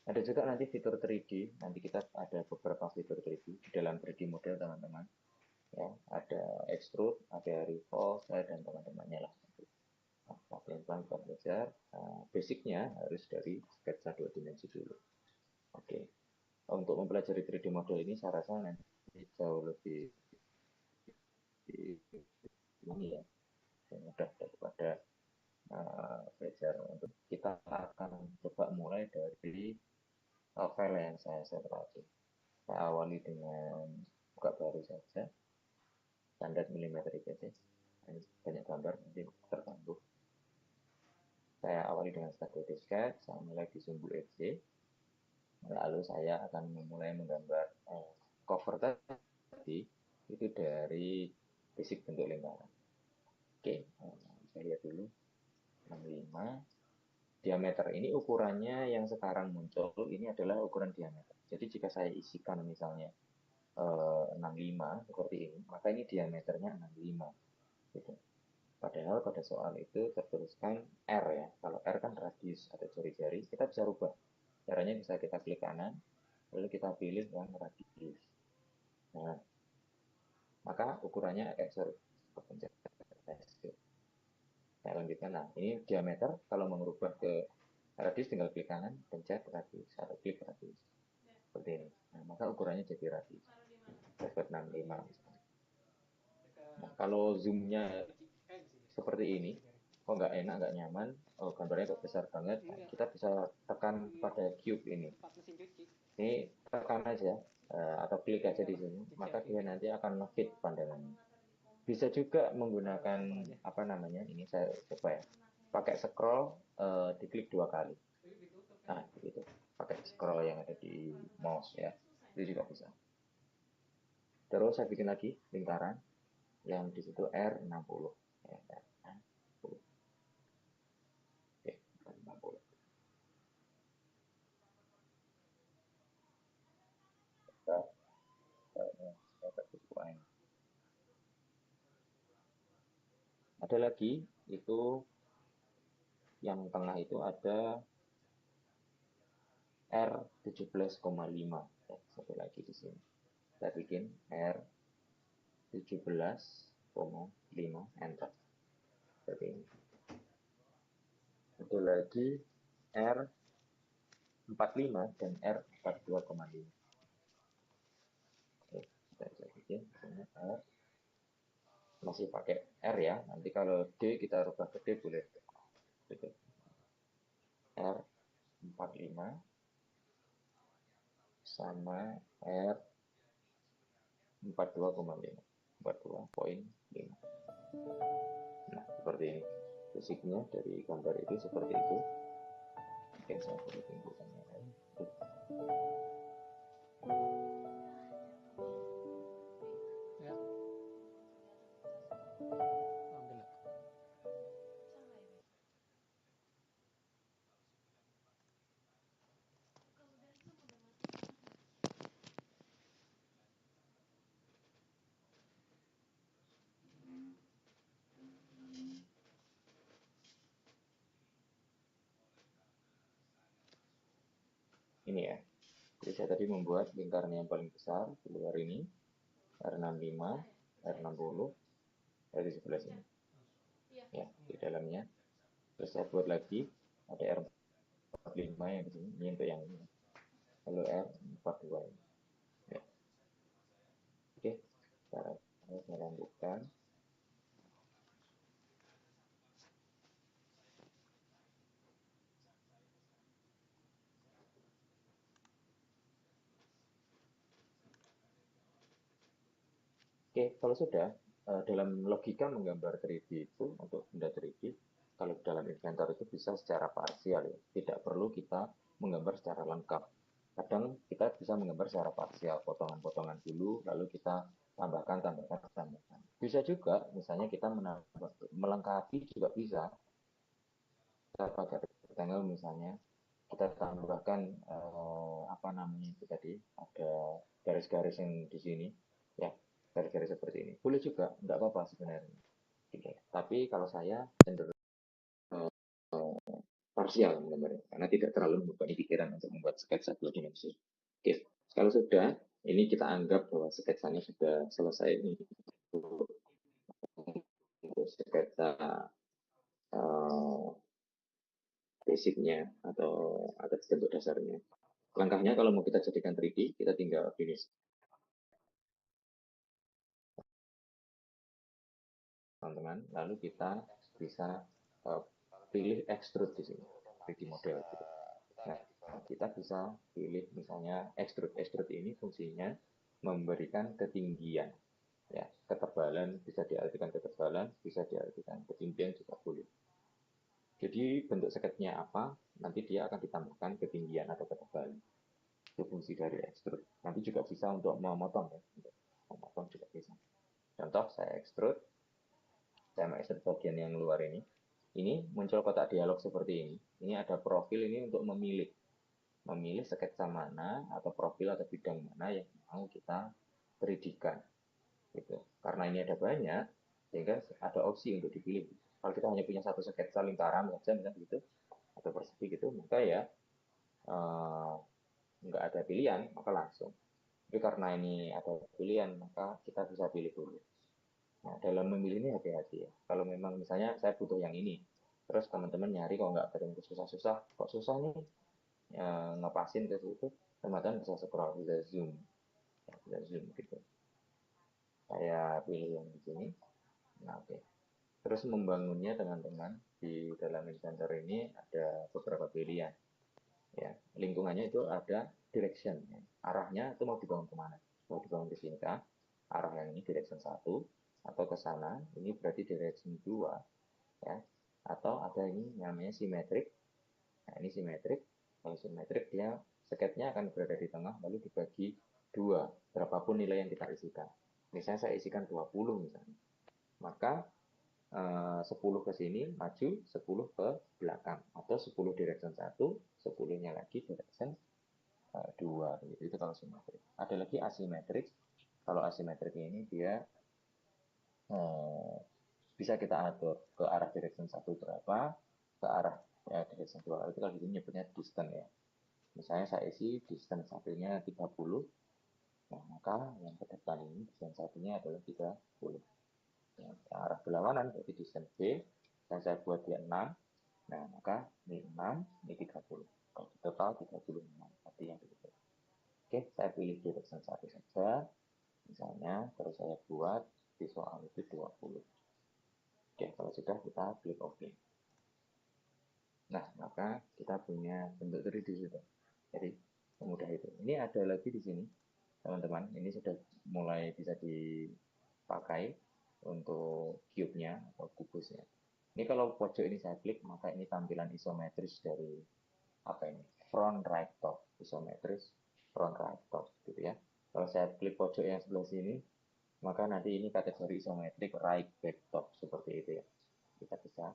Ada juga nanti fitur 3D, nanti kita ada beberapa fitur 3D di dalam 3D model teman-teman. Ya, ada extrude, ada revolve, dan teman-temannya lah. Nah, pelan-pelan kita belajar. Basicnya harus dari sketsa 2 dimensi dulu. Oke, untuk mempelajari 3D model ini saya rasa nanti jauh lebih ini ya, mudah daripada belajar. Untuk kita akan coba mulai dari file yang saya share tadi. Saya awali dengan buka baru saja, standar milimeter IPC. Ini banyak gambar nanti terganggu. Saya awali dengan start 2D sketch, saya mulai di sumbu FC. Lalu saya akan memulai menggambar cover tadi itu dari basic bentuk lingkaran. Oke, kita lihat dulu 65. Diameter ini ukurannya yang sekarang muncul ini adalah ukuran diameter. Jadi jika saya isikan misalnya 65 seperti ini, maka ini diameternya 65 gitu. Padahal pada soal itu tertuliskan R ya. Kalau R kan radius atau jari-jari, kita bisa rubah. Caranya bisa kita klik kanan, lalu kita pilih yang radius. Nah, maka ukurannya sorry, kepencet. Saya lanjutkan. Nah, ini diameter. Kalau mau merubah ke radius tinggal klik kanan, pencet radius atau klik radius. Seperti ini. Nah, maka ukurannya jadi radius. Dapat 65 misalnya. Nah, kalau zoomnya seperti ini, kok nggak enak, nggak nyaman, gambarnya kok besar banget, nah, kita bisa tekan pada cube ini. Ini tekan aja, atau klik aja di sini, maka dia nanti akan ngefit pandangannya. Bisa juga menggunakan apa namanya, ini saya coba ya, pakai scroll, diklik 2 kali. Nah, begitu. Pakai scroll yang ada di mouse ya, itu juga bisa. Terus saya bikin lagi lingkaran yang di situ R60. Ya, R60. Oke, R60. Ada lagi, itu yang tengah itu ada R17,5. Ya, satu lagi di sini. Saya bikin R17,5, enter. Seperti ini. Ada lagi R45 dan R42,5. Oke, saya bikin misalnya R. Masih pakai R ya. Nanti kalau D kita rubah ke D boleh. R45 sama R42,5. 42,5. Nah, seperti ini. Basicnya dari gambar itu seperti itu. Mungkin saya boleh tunjukkan yang lain. Ya. Ambil. Ini ya. Jadi saya tadi membuat lingkaran yang paling besar di luar ini, R65, R60, dari sebelah sini. Ya, di dalamnya. Terus saya buat lagi, ada R45 yang di sini, ini untuk yang ini. Lalu R42 ini. Ya. Oke, saya lanjutkan. Oke, kalau sudah, dalam logika menggambar 3D itu, untuk benda 3D, kalau dalam Inventor itu bisa secara parsial ya. Tidak perlu kita menggambar secara lengkap. Kadang kita bisa menggambar secara parsial, potongan-potongan dulu, lalu kita tambahkan. Bisa juga, misalnya kita melengkapi juga bisa. Kita pakai rectangle misalnya, kita tambahkan apa namanya itu tadi, ada garis-garis yang di sini, ya, garis-garis seperti ini. Boleh juga, nggak apa-apa sebenarnya. Gitu. Tapi kalau saya cenderung parsial menggambarnya, karena tidak terlalu membebani pikiran untuk membuat sketsa dua dimensi. Oke, kalau sudah, ini kita anggap bahwa sketsanya sudah selesai untuk sketsa basicnya atau atas bentuk dasarnya. Langkahnya kalau mau kita jadikan 3D, kita tinggal finish, teman-teman. Lalu kita bisa pilih extrude di sini, 3D model. Gitu. Nah, kita bisa pilih misalnya extrude. Extrude ini fungsinya memberikan ketinggian, ya, ketebalan, bisa diartikan ketebalan, bisa diartikan ketinggian juga boleh. Jadi bentuk sketnya apa, nanti dia akan ditambahkan ketinggian atau ketebalan. Itu fungsi dari extrude. Nanti juga bisa untuk memotong, ya, untuk memotong juga bisa. Contoh, saya extrude, saya mau extrude bagian yang luar ini. Ini muncul kotak dialog seperti ini. Ini ada profil ini untuk memilih sketsa mana atau profil atau bidang mana yang mau kita 3D-kan. Gitu. Karena ini ada banyak, sehingga ada opsi untuk dipilih. Kalau kita hanya punya satu sketsa lingkaran saja, misalnya gitu, atau persegi gitu, maka ya nggak ada pilihan, maka langsung. Tapi karena ini ada pilihan, maka kita bisa pilih dulu. Nah, dalam memilih ini hati-hati ya. Kalau memang misalnya saya butuh yang ini, terus teman-teman nyari kok nggak ketemu susah-susah, kok susah nih ya, ngepasin ke situ, teman-teman bisa scroll, bisa zoom, ya, bisa zoom gitu. Saya pilih yang di sini. Nah, oke. Terus membangunnya teman-teman di dalam Inventor ini ada beberapa pilihan. Ya, lingkungannya itu ada direction, ya. Arahnya itu mau dibangun kemana? Mau dibangun ke sini kah? Arah yang ini direction 1 atau ke sana, ini berarti direction 2, ya. Atau ada ini namanya simetrik. Nah, ini simetrik. Kalau simetrik dia sketnya akan berada di tengah lalu dibagi 2, berapapun nilai yang kita isikan. Misalnya saya isikan 20 misalnya. Maka 10 ke sini maju, 10 ke belakang, atau 10 direction 1, 10-nya lagi direction 2, gitu. Itu kalau simetrik. Ada lagi asimetrik. Kalau asimetrik ini dia bisa kita atur ke arah direction 1 berapa, ke arah direction 2. Itu kalau di sini nyebutnya distance ya. Misalnya saya isi distance satunya 30, nah maka yang ke depan ini distance satunya adalah 30. Ya, arah berlawanan berarti distance B, dan saya buat dia 6, nah maka ini 6, ini 30. Kalau di total 36, artinya begitu. Oke, saya pilih direction 1 saja, misalnya, terus saya buat di soal itu 20. Oke, kalau sudah kita klik OK. Nah, maka kita punya bentuk 3D sudah. Jadi, semudah itu. Ini ada lagi di sini, teman-teman. Ini sudah mulai bisa dipakai untuk cube-nya atau kubusnya. Ini kalau pojok ini saya klik, maka ini tampilan isometris dari apa ini? Front right top, isometris front right top, gitu ya. Kalau saya klik pojok yang sebelah sini, maka nanti ini kategori isometrik right back top, seperti itu ya. Kita bisa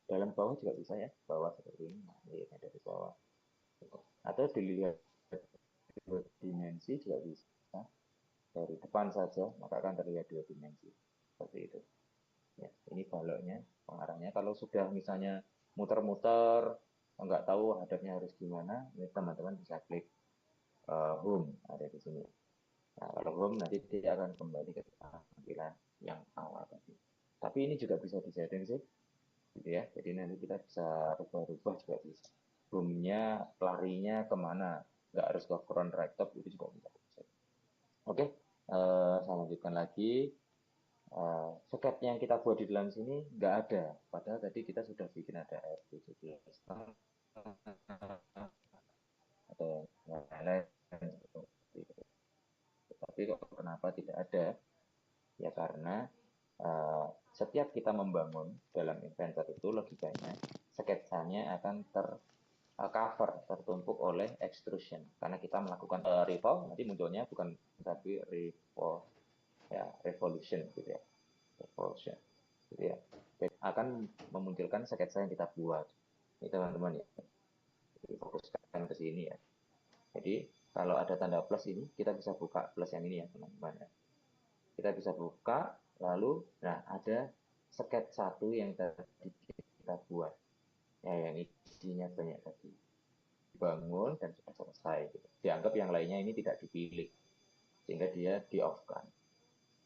dalam bawah juga bisa ya, bawah seperti ini, nah, ini dari bawah. Atau dilihat dua dimensi juga bisa. Dari depan saja, maka akan terlihat dua dimensi. Seperti itu. Ya, ini baloknya, pengarahnya. Kalau sudah misalnya muter-muter, nggak tahu hadapnya harus gimana, ini teman-teman bisa klik home, ada di sini. Nah, kalau home nanti dia akan kembali ke tampilan yang awal tadi. Tapi ini juga bisa disetting sih, gitu ya. Jadi nanti kita bisa rubah-rubah juga bisa. Home-nya, larinya kemana, nggak harus ke front right top, itu juga bisa. Oke, saya lanjutkan lagi. Sket yang kita buat di dalam sini nggak ada, padahal tadi kita sudah bikin ada R17 atau lain-lain. Tapi kok kenapa tidak ada? Ya karena setiap kita membangun dalam Inventor itu logikanya sketsanya akan cover, tertumpuk oleh extrusion. Karena kita melakukan revolve, nanti munculnya bukan tapi revolve, ya revolution gitu ya. Revolution gitu ya. Jadi akan memunculkan sketsa yang kita buat. Ini teman-teman ya. difokuskan ke sini ya. Jadi kalau ada tanda plus ini, kita bisa buka plus yang ini ya teman-teman. Kita bisa buka, lalu nah ada sketch 1 yang tadi kita buat. Ya, yang isinya banyak tadi. Dibangun dan sudah selesai. Gitu. Dianggap yang lainnya ini tidak dipilih. Sehingga dia di-off-kan.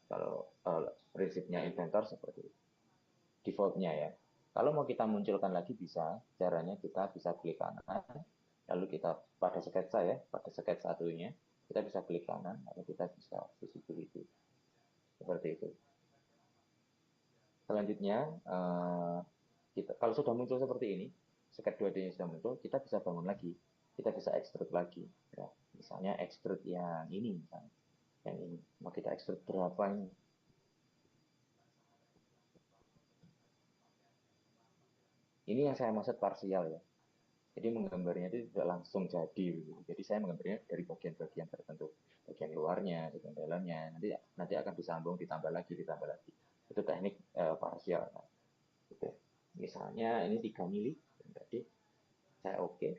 Kalau prinsipnya inventor seperti itu. Default-nya ya. Kalau mau kita munculkan lagi bisa, caranya kita bisa klik kanan, lalu kita pada sketsa ya, pada sketch 1-nya, kita bisa klik kanan, lalu kita bisa visibility. Seperti itu. Selanjutnya, kalau sudah muncul seperti ini, sketch 2D-nya sudah muncul, kita bisa bangun lagi. Kita bisa extrude lagi. Ya. Misalnya extrude yang ini, misalnya. Yang ini. Mau kita extrude berapa ini? Ini yang saya maksud parsial ya. Jadi menggambarnya itu tidak langsung jadi. Jadi saya menggambarnya dari bagian-bagian tertentu. Bagian luarnya, bagian dalamnya. Nanti akan disambung, ditambah lagi. Itu teknik parsial. Gitu. Misalnya ini 3 mili. Jadi saya oke.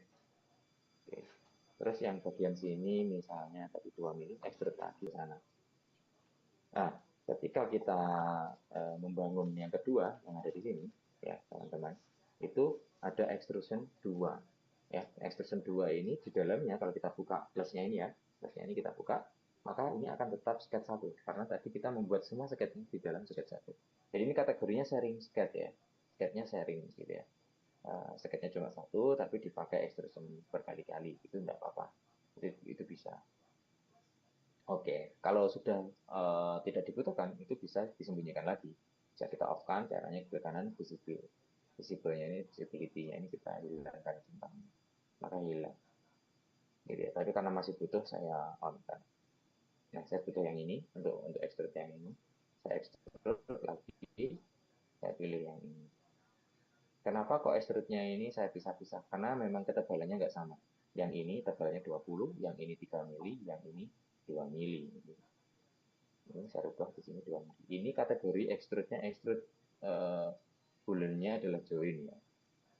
Terus yang bagian sini misalnya tadi 2 mili, extrude lagi ke sana. Nah, ketika kita membangun yang kedua yang ada di sini, ya teman-teman, itu ada extrusion 2. Ya, extrusion 2 ini di dalamnya kalau kita buka plusnya ini ya, plusnya ini kita buka, maka ini akan tetap sketch 1 karena tadi kita membuat semua sketch ini di dalam sketch 1. Jadi ini kategorinya sharing sketch ya. Sketchnya sharing gitu ya. Sketchnya cuma 1 tapi dipakai extrusion berkali-kali itu enggak apa-apa. Itu bisa. Oke, kalau sudah tidak dibutuhkan, itu bisa disembunyikan lagi. Bisa kita off-kan, caranya klik kanan, visible. Visible-nya ini, visibility-nya ini kita hilangkan simpangnya. Maka hilang. Gitu ya. Tapi karena masih butuh, saya on-kan. Nah, saya butuh yang ini, untuk extrude yang ini. Saya extrude lagi, saya pilih yang ini. Kenapa kok extrude-nya ini saya pisah-pisah? Karena memang ketebalannya nggak sama. Yang ini tebalnya 20, yang ini 3 mili, yang ini 2 mili. Ini saya rubah di sini 2 mili. Ini kategori extrude-nya extrude bulannya adalah join ya.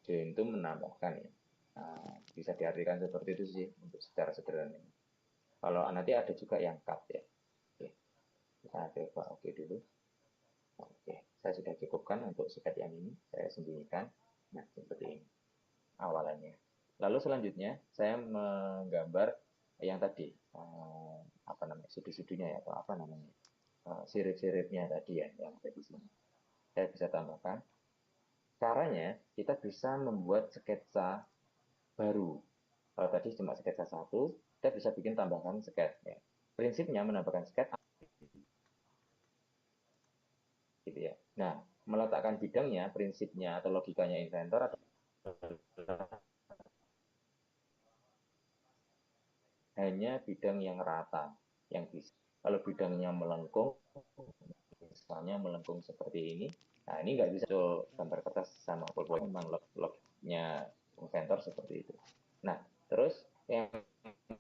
Join itu menambahkan ya. Nah, bisa diartikan seperti itu sih untuk secara sederhana. Kalau nanti ada juga yang cut ya. Oke. Kita coba oke dulu. Oke, saya sudah cukupkan untuk sketch yang ini. Saya sembunyikan. Nah, seperti ini awalannya. Lalu selanjutnya saya menggambar yang tadi apa namanya sudut-sudutnya ya atau apa namanya sirip-siripnya tadi ya yang ada di sini. Saya bisa tambahkan. Caranya kita bisa membuat sketsa baru. Kalau tadi cuma sketsa 1, kita bisa bikin tambahkan sketch. Ya. Prinsipnya menambahkan sketch gitu ya. Nah, meletakkan bidangnya, prinsipnya atau logikanya inventor adalah hanya bidang yang rata yang bisa. Kalau bidangnya melengkung, misalnya melengkung seperti ini, nah ini nggak bisa gambar kertas sama pulpen, memang lognya inventor seperti itu. Nah, terus yang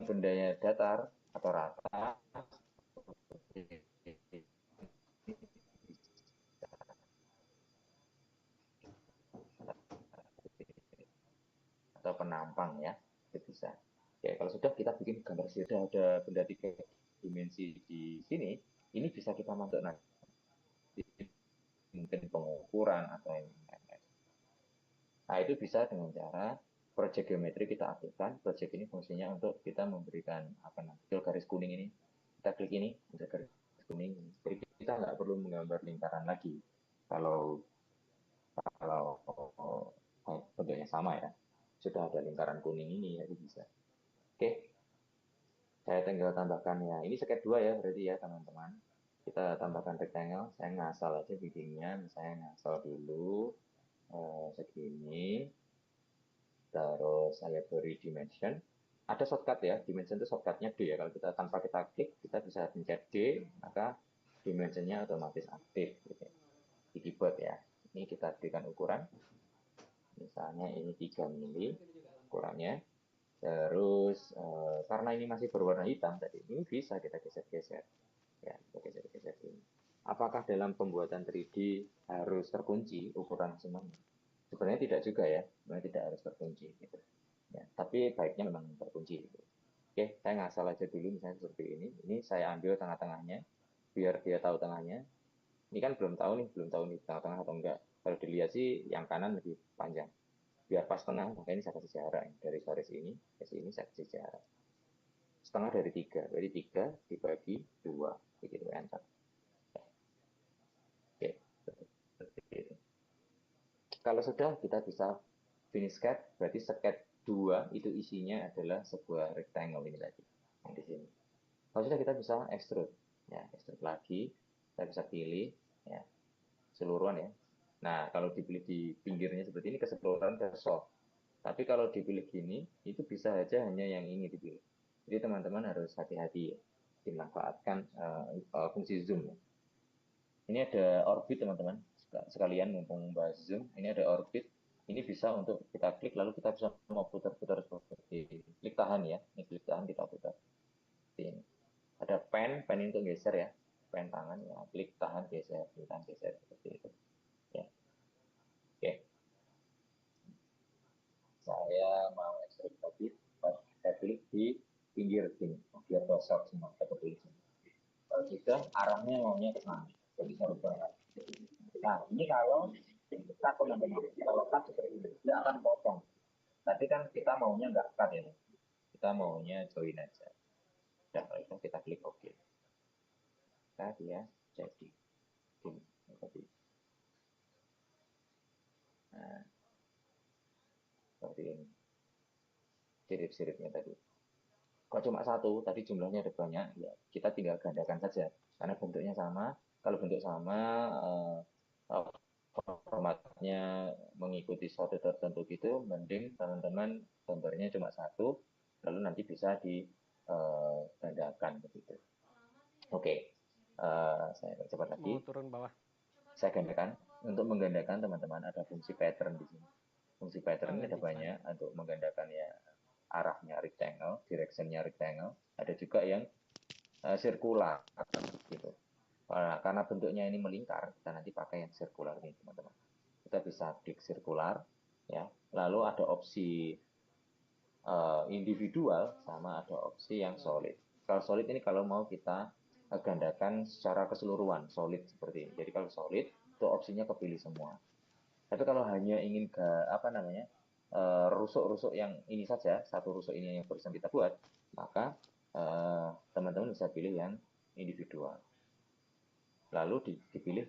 bendanya datar atau rata atau penampang ya, itu bisa. Ya, kalau sudah kita bikin gambar sudah ada benda 3 dimensi di sini, ini bisa kita masuk nanti mungkin pengukuran atau yang lain-lain. Nah, itu bisa dengan cara project geometri kita aktifkan. Project ini fungsinya untuk kita memberikan apa namanya garis kuning ini. Kita klik ini, ada garis kuning. Jadi kita nggak perlu menggambar lingkaran lagi. Kalau bentuknya sama ya, sudah ada lingkaran kuning ini ya, itu bisa. Oke, saya tinggal tambahkan ya. Ini sketch 2 ya berarti ya teman-teman. Kita tambahkan rectangle. Saya ngasal aja bikinnya. Saya ngasal dulu segini. Terus saya beri dimension. Ada shortcut ya. Dimension itu shortcutnya D ya. Kalau kita tanpa kita klik, kita bisa pencet D, maka dimensionnya otomatis aktif. Gitu. Di keyboard ya. Ini kita berikan ukuran. Misalnya ini 3 mili ukurannya. Terus karena ini masih berwarna hitam tadi, ini bisa kita geser-geser. Ya, kita geser-geser ini. Apakah dalam pembuatan 3D harus terkunci ukuran semuanya? Sebenarnya tidak juga ya, sebenarnya tidak harus terkunci. Gitu. Ya, tapi baiknya memang terkunci. Oke, saya ngasal aja dulu misalnya seperti ini. Ini saya ambil tengah-tengahnya, biar dia tahu tengahnya. Ini kan belum tahu nih tengah-tengah atau enggak. Kalau dilihat sih yang kanan lebih panjang. Biar pas tengah, maka ini saya kasih jarak. Dari garis ini ke sini saya kasih jarak. Setengah dari 3, berarti 3 dibagi 2. Begitu, enter. Oke, seperti itu. Kalau sudah, kita bisa finish sketch, berarti sketch 2 itu isinya adalah sebuah rectangle ini tadi, yang di sini. Kalau sudah, kita bisa extrude, ya, extrude lagi, kita bisa pilih, ya, seluruhan ya. Nah, kalau dipilih di pinggirnya seperti ini, keseluruhan ke soft. Tapi kalau dipilih gini, itu bisa saja hanya yang ini dipilih. Jadi teman-teman harus hati-hati ya, dimanfaatkan fungsi zoom. Ya. Ini ada orbit teman-teman, sekalian mumpung bahas zoom, ini ada orbit, ini bisa untuk kita klik, lalu kita bisa mau putar-putar seperti klik tahan ya, ini klik tahan kita putar. Seperti ini. Ada pen untuk geser ya, pen tangan ya, klik tahan geser, klik tahan geser seperti itu. Ya. Oke. Saya mau ekstrak tadi, saya klik di pinggir sini, biar gosok semua kita pilih sini. Kalau sudah arahnya maunya ke sana, jadi saya ubah. Nah, ini kalau kita teman-teman, kalau cut seperti ini, dia akan potong. Tapi kan kita maunya nggak cut ya, kita maunya join aja. Dan kalau itu kita klik OK. Nah, dia jadi ini seperti ini. Nah, seperti ini. Sirip-siripnya tadi. Kalau cuma satu, tadi jumlahnya ada banyak, ya kita tinggal gandakan saja. Karena bentuknya sama. Kalau bentuk sama, formatnya mengikuti suatu tertentu gitu, mending teman-teman gambarnya cuma satu, lalu nanti bisa digandakan begitu. Oke, saya cepat lagi. Mau turun bawah. Saya gandakan. Untuk menggandakan teman-teman ada fungsi pattern di sini. Fungsi pattern ini ada banyak untuk menggandakan ya arahnya rectangle, directionnya rectangle. Ada juga yang sirkular gitu. Nah, karena bentuknya ini melingkar, kita nanti pakai yang sirkular ini teman-teman. Kita bisa klik sirkular, ya. Lalu ada opsi individual sama ada opsi yang solid. Kalau solid ini kalau mau kita gandakan secara keseluruhan, solid seperti ini. Jadi kalau solid itu opsinya kepilih semua. Tapi kalau hanya ingin ke apa namanya rusuk-rusuk yang ini saja, satu rusuk ini yang barusan kita buat, maka teman-teman bisa pilih yang individual. Lalu dipilih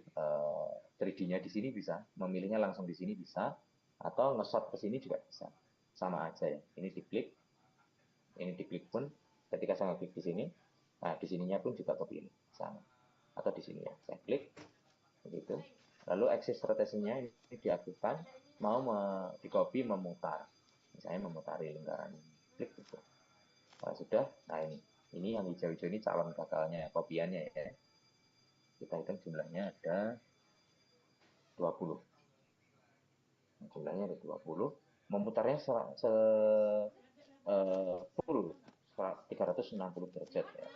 3D-nya di sini bisa, memilihnya langsung di sini bisa, atau nge-shot ke sini juga bisa. Sama aja ya. Ini diklik pun ketika saya klik di sini, nah di sininya pun juga kepilih sama. Atau di sini ya, saya klik begitu. Lalu axis rotasinya ini diaktifkan, mau di copy memutar. Misalnya memutari lingkaran klik gitu. Kalau sudah, nah ini yang hijau-hijau ini calon gagalnya, kopiannya ya. Kita hitung jumlahnya ada 20. Jumlahnya ada 20. Memutarnya full 360 derajat ya.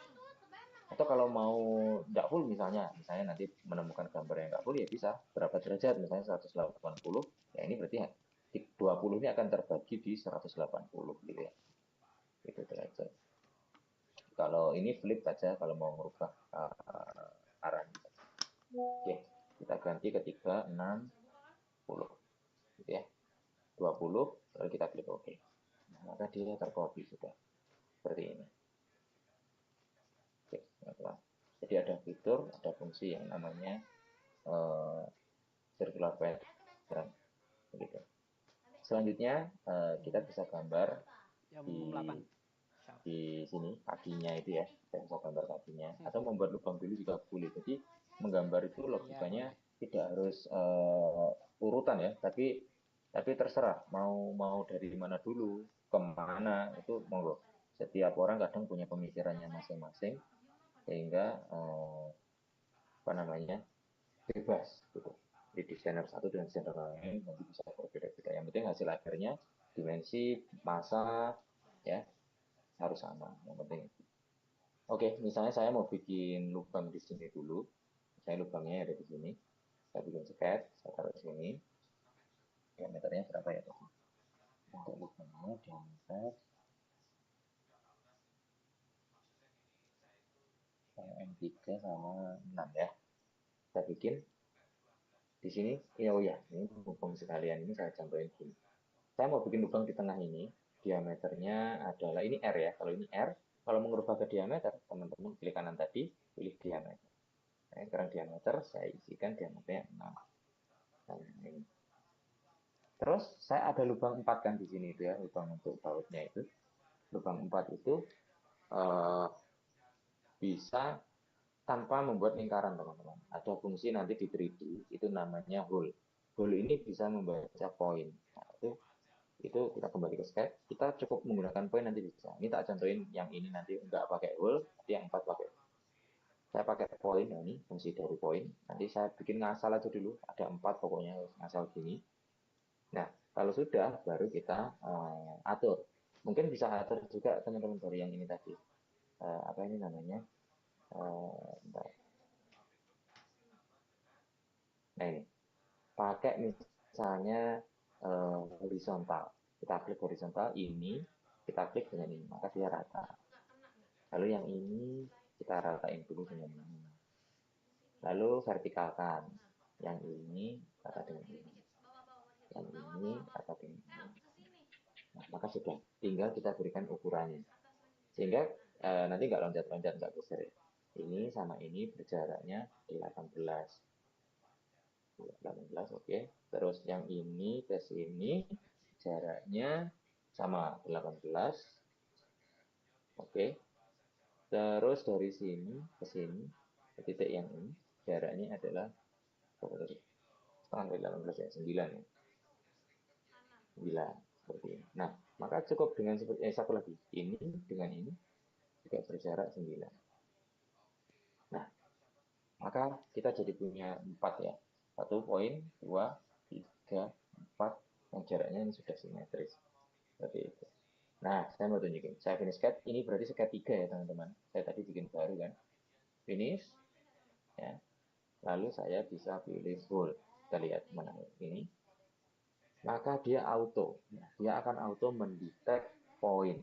Atau kalau mau tidak full misalnya nanti menemukan gambar yang tidak full ya bisa berapa derajat misalnya 180 ya ini berarti 20 ini akan terbagi di 180 gitu ya itu derajat. Kalau ini flip saja kalau mau merubah arahnya. Oke, kita ganti ketika 60 gitu ya 20 lalu kita klik OK. Nah, maka dia tercopy sudah seperti ini. Oke, teman-teman. Jadi ada fitur, ada fungsi yang namanya circular pattern begitu. Selanjutnya kita bisa gambar Jam di 8. sini kakinya itu ya, kita bisa gambar kakinya atau membuat lubang dulu juga boleh. Jadi menggambar itu logikanya tidak harus urutan ya, tapi terserah mau dari mana dulu kemana itu monggo. Setiap orang kadang punya pemikirannya masing-masing sehingga apa namanya bebas gitu. Di desainer satu dengan desainer lain nanti bisa berbeda-beda. Yang penting hasil akhirnya dimensi massa ya harus sama. Yang penting. Oke, misalnya saya mau bikin lubang di sini dulu. Saya lubangnya ada di sini. Saya bikin sketch, saya taruh di sini. Diameternya berapa ya? untuk lubangnya diameter M3 sama 6 ya. Kita bikin di sini, ya oh ya, ini mumpung sekalian ini saya contohin gini. Saya mau bikin lubang di tengah ini, diameternya adalah, ini R ya, kalau ini R, kalau mau merubah ke diameter, teman-teman klik kanan tadi, pilih diameter. Nah, sekarang diameter, saya isikan diameternya 6. Nah, ini. Terus, saya ada lubang 4 kan di sini itu ya, lubang untuk bautnya itu. Lubang 4 itu bisa tanpa membuat lingkaran, teman-teman. Ada fungsi nanti di 3D, itu namanya hole. Hole ini bisa membaca poin. Nah, itu kita kembali ke sketch, kita cukup menggunakan poin nanti bisa. Ini tak contohin yang ini nanti enggak pakai hole, nanti yang 4 pakai. Saya pakai poin, nah ini fungsi dari poin. Nanti saya bikin ngasal aja dulu, ada 4 pokoknya ngasal gini. Nah, kalau sudah baru kita atur. Mungkin bisa atur juga teman-teman dari yang ini tadi. Apa ini namanya? Nah ini, pakai misalnya horizontal. Kita klik horizontal, ini kita klik dengan ini, maka dia rata. Lalu yang ini kita ratain dulu dengan ini. Lalu vertikalkan. Yang ini rata dengan ini. Yang ini rata dengan ini. Nah, maka sudah, tinggal kita berikan ukurannya. Sehingga nanti nggak loncat-loncat, nggak geser ya. Ini sama ini berjaraknya 18. 18, oke. Terus yang ini ke sini jaraknya sama 18. Oke. Terus dari sini ke sini ke titik yang ini jaraknya adalah setengah dari 18 ya, 9 ya. 9 seperti ini. Nah, maka cukup dengan seperti satu lagi. Ini dengan ini juga berjarak 9. Nah, maka kita jadi punya 4 ya. 1 poin, 2, 3, 4 yang jaraknya ini sudah simetris. Seperti itu. Nah, saya mau tunjukin. Saya finish sketch. Ini berarti sketch 3 ya, teman-teman. Saya tadi bikin baru kan. Finish. Ya. Lalu saya bisa pilih full. Kita lihat mana ini. Maka dia auto. Dia akan auto mendetek poin,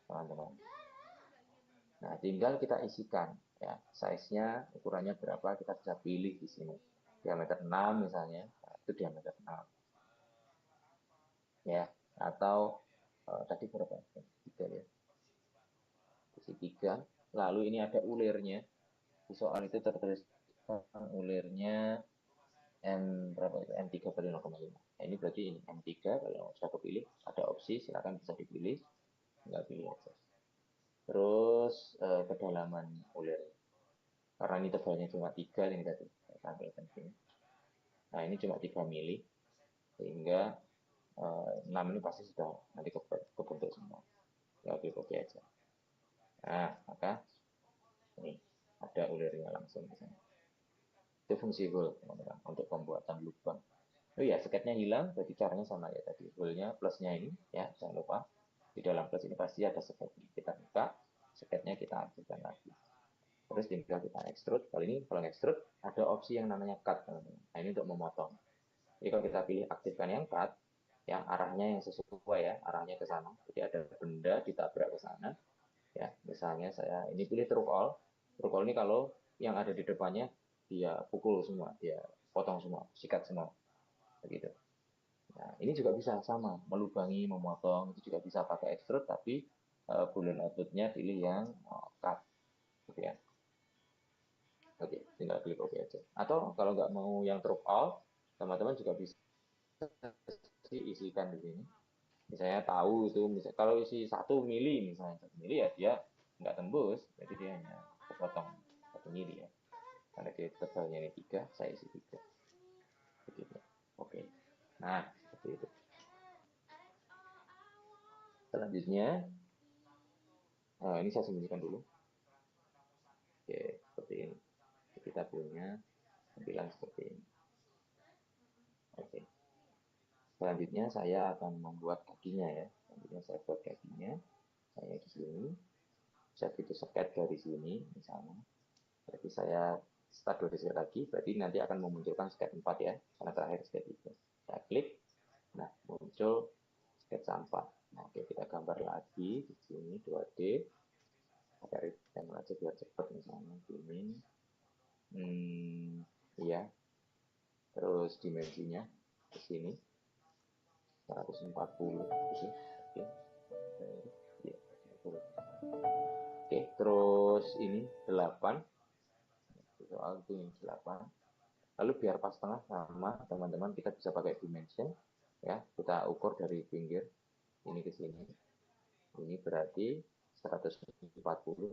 teman-teman. Nah, tinggal kita isikan. Ya, size-nya, ukurannya berapa, kita bisa pilih di sini. Diameter 6 misalnya. Nah, itu diameter 6. Ya, atau tadi berapa? 3 ya. Isi 3. Lalu ini ada ulirnya. Di soal itu tertulis ulirnya berapa itu? M3 kali 0,5. Nah, ini berarti ini M3 kalau sudah kepilih. Ada opsi, silakan bisa dipilih. Tinggal pilih aja. Terus kedalaman ulir. Karena ini tebalnya cuma 3, ini tadi saya tampilkan sini. Nah, ini cuma 3 mili. Sehingga 6 ini pasti sudah nanti kebentuk semua. Tinggal pilih copy aja. Nah, maka ini ada ulirnya langsung di sana. Itu fungsi hole, teman-teman, untuk pembuatan lubang. Oh iya, sketnya hilang, berarti caranya sama ya tadi. Hole-nya plusnya ini, ya, jangan lupa. Di dalam plus ini pasti ada sketnya. Kita buka, sketnya kita aktifkan lagi. Terus tinggal kita extrude. Kali ini kalau extrude, ada opsi yang namanya cut, teman-teman. Nah, ini untuk memotong. Jadi kalau kita pilih aktifkan yang cut, ya arahnya yang sesuai ya, arahnya ke sana. Jadi ada benda ditabrak ke sana. Ya, misalnya saya ini pilih truk all. Truk all ini kalau yang ada di depannya dia pukul semua, dia potong semua, sikat semua, begitu. Nah, ini juga bisa sama, melubangi, memotong, itu juga bisa pakai extrude, tapi boolean outputnya pilih yang cut, gitu ya. Oke, tinggal klik OK aja. Atau kalau nggak mau yang truk all, teman-teman juga bisa isikan di sini. Misalnya tahu itu, misalnya kalau isi 1 mili misalnya 1 mili ya dia nggak tembus, jadi dia hanya kepotong 1 mili ya. Karena dia tebalnya ini 3, saya isi 3. Begitu. Oke. Nah, seperti itu. Selanjutnya, ini saya sembunyikan dulu. Oke, seperti ini. Kita punya tampilan seperti ini. Oke. Selanjutnya saya akan membuat kakinya ya. Selanjutnya saya buat kakinya. Saya di sini. Saya itu sketch dari sini misalnya. Berarti saya start 2 detik lagi, berarti nanti akan memunculkan sketch 4 ya. Karena terakhir sketch 3. Saya klik. Nah, muncul sketsa 4. Nah, oke, kita gambar lagi di sini 2D. Pakai rectangle aja biar cepat misalnya gini. Ya. Terus dimensinya ke sini 140 gitu. Oke. Ya, oke, terus ini 8. Soal itu ini 8. Lalu biar pas tengah sama teman-teman kita bisa pakai dimension ya, kita ukur dari pinggir ini ke sini. Ini berarti 140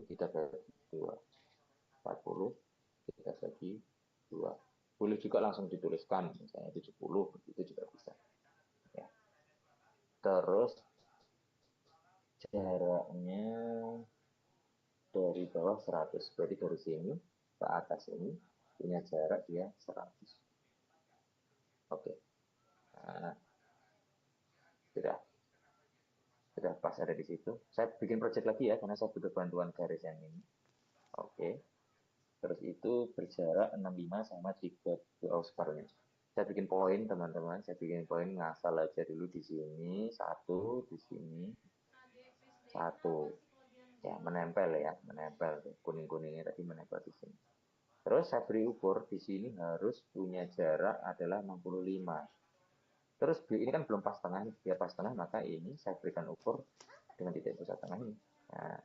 kita bagi 2. 40 kita bagi 2. Boleh juga langsung dituliskan misalnya 70 itu juga bisa. Ya. Terus jaraknya dari bawah 100, berarti dari sini ke atas ini punya jarak dia 100. Oke. Nah, sudah pas ada di situ. Saya bikin project lagi ya, karena saya butuh bantuan garis yang ini. Oke. Terus itu berjarak 65 sama 3 separuhnya. Saya bikin poin teman-teman, saya bikin poin ngasal aja dulu di sini, 1, di sini, 1. Ya, menempel ya, menempel. Kuning-kuningnya tadi menempel di sini. Terus saya beri ukur, di sini harus punya jarak adalah 65. Terus ini kan belum pas tengah, biar pas tengah maka ini saya berikan ukur dengan titik pusat tengah ini. Nah,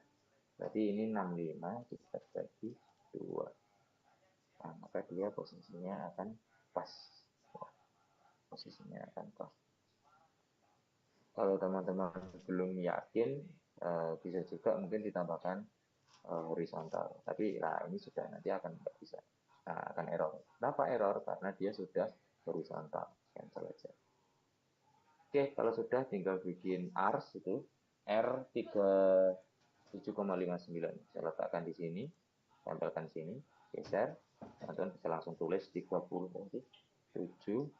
berarti ini 65 kita bagi 2. Nah, maka dia posisinya akan pas. Posisinya akan pas. Kalau teman-teman belum yakin, bisa juga mungkin ditambahkan horizontal. Tapi nah, ini sudah nanti akan nggak bisa. Nah, akan error. Kenapa error? Karena dia sudah horizontal. Cancel aja. Oke, kalau sudah tinggal bikin ars itu R37,59. Saya letakkan di sini, tempelkan sini, geser. Teman-teman bisa langsung tulis 30 nanti 7,59.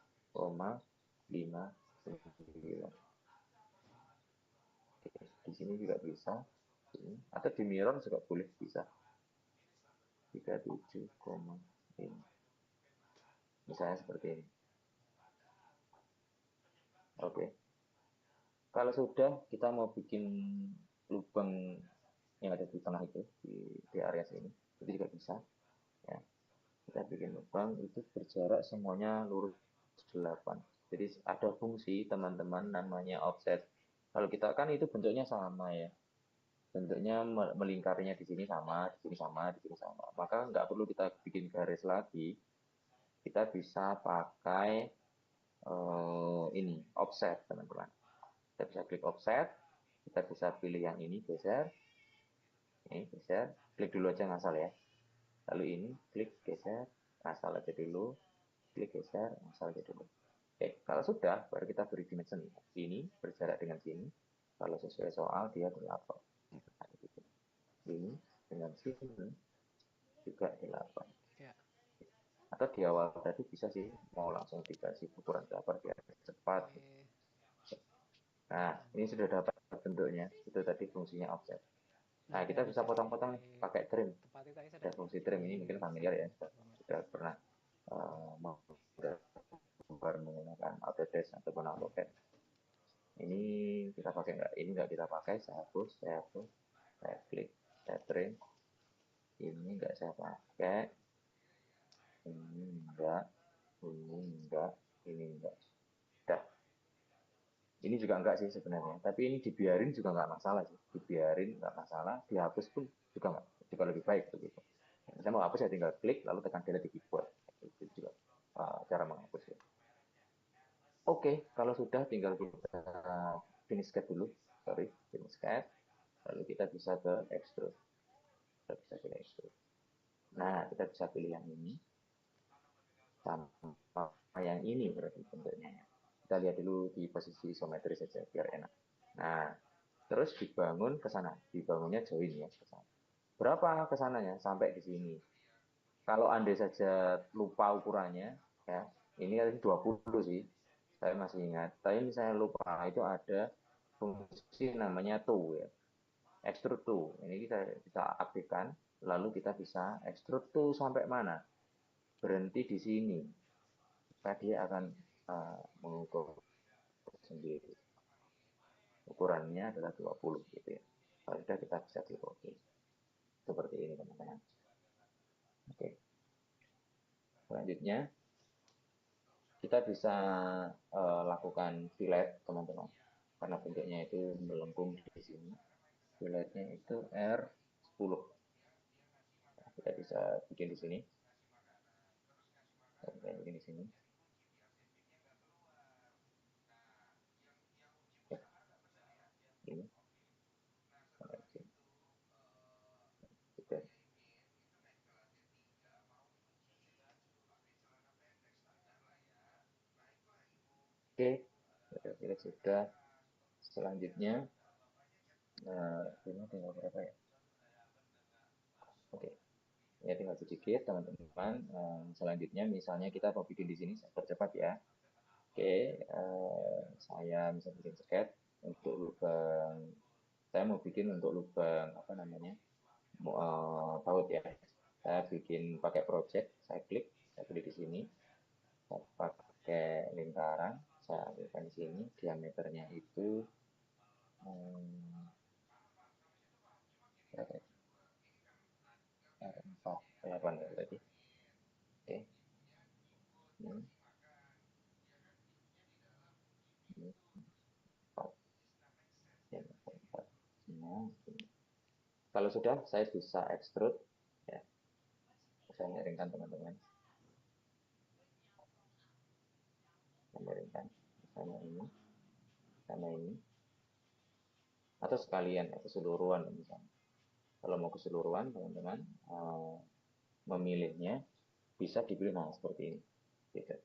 Oke, di sini juga bisa. Atau di mirror juga boleh bisa. 37,5. Misalnya seperti ini. Oke. Kalau sudah kita mau bikin lubang yang ada di tengah itu di area sini, itu juga bisa. Ya. Kita bikin lubang itu berjarak semuanya lurus 8. Jadi ada fungsi teman-teman namanya offset. Kalau kita kan itu bentuknya sama ya. Bentuknya melingkarinya di sini sama, di sini sama, di sini sama. Maka nggak perlu kita bikin garis lagi. Kita bisa pakai ini offset teman-teman. Kita bisa klik offset, kita bisa pilih yang ini geser, ini geser, klik dulu aja ngasal ya. Lalu ini klik geser, ngasal aja dulu, klik geser, ngasal aja dulu. Oke, kalau sudah baru kita beri dimension. Ini berjarak dengan sini. Kalau sesuai soal dia 8. Ini dengan sini juga 8. Atau di awal tadi bisa sih mau langsung dikasih ukuran berapa biar cepat. Nah, ini sudah dapat bentuknya. Itu tadi fungsinya offset. Nah, kita bisa potong-potong pakai trim. Ada fungsi trim ini mungkin familiar ya. Sudah pernah menggunakan Autodesk ataupun AutoCAD. Ini kita pakai nggak? Ini nggak kita pakai. Saya hapus, saya klik, saya trim. Ini nggak saya pakai. Ini enggak, ini enggak. Dah. Ini juga enggak sih sebenarnya, tapi ini dibiarin juga enggak masalah sih. Dibiarin enggak masalah, dihapus pun juga enggak, juga lebih baik begitu. Saya mau hapus ya tinggal klik lalu tekan delete di keyboard. Itu juga cara menghapus ya. Oke, kalau sudah tinggal kita finish cut dulu. Finish cut. Lalu kita bisa ke extrude. Kita bisa pilih extrude. Nah, kita bisa pilih yang ini sama yang ini berarti bentuknya. Kita lihat dulu di posisi isometris saja biar enak. Nah, terus dibangun ke sana. Dibangunnya join ya ke sana. Berapa ke sananya? Sampai di sini. Kalau andai saja lupa ukurannya, ya, ini tadi 20 sih. Saya masih ingat. Tapi misalnya lupa, itu ada fungsi namanya to ya. Extrude to. Ini kita aktifkan, lalu kita bisa extrude to sampai mana? Berhenti di sini. Maka dia akan mengukur sendiri. ukurannya adalah 20 gitu ya. Kalau sudah kita bisa klik OK. Seperti ini teman-teman. Oke. Selanjutnya kita bisa lakukan fillet teman-teman. Karena bentuknya itu melengkung di sini. Filletnya itu R10. Kita bisa bikin di sini. Kita bikin di sini. Oke. Ini. Oke. Oke, kira-kira sudah. Selanjutnya, ini tinggal berapa ya? Oke, ya tinggal sedikit teman-teman. Selanjutnya, misalnya kita mau bikin di sini, saya percepat ya. Oke, saya bisa bikin sket untuk lubang. Saya mau bikin untuk lubang apa namanya? Baut ya. Saya bikin pakai project. Saya klik di sini. Saya pakai lingkaran. Saya ambilkan di sini. Diameternya itu berapa ya? 48 ya berarti. Oke. Ini. Ini. 4. Ya, 4. Nah, ini. Kalau sudah, saya bisa extrude. Ya, saya miringkan teman-teman. Saya miringkan. Sama ini. Sama ini. Atau sekalian, ya, keseluruhan misalnya. Kalau mau keseluruhan, teman-teman, memilihnya bisa dipilih nah seperti ini. Gitu.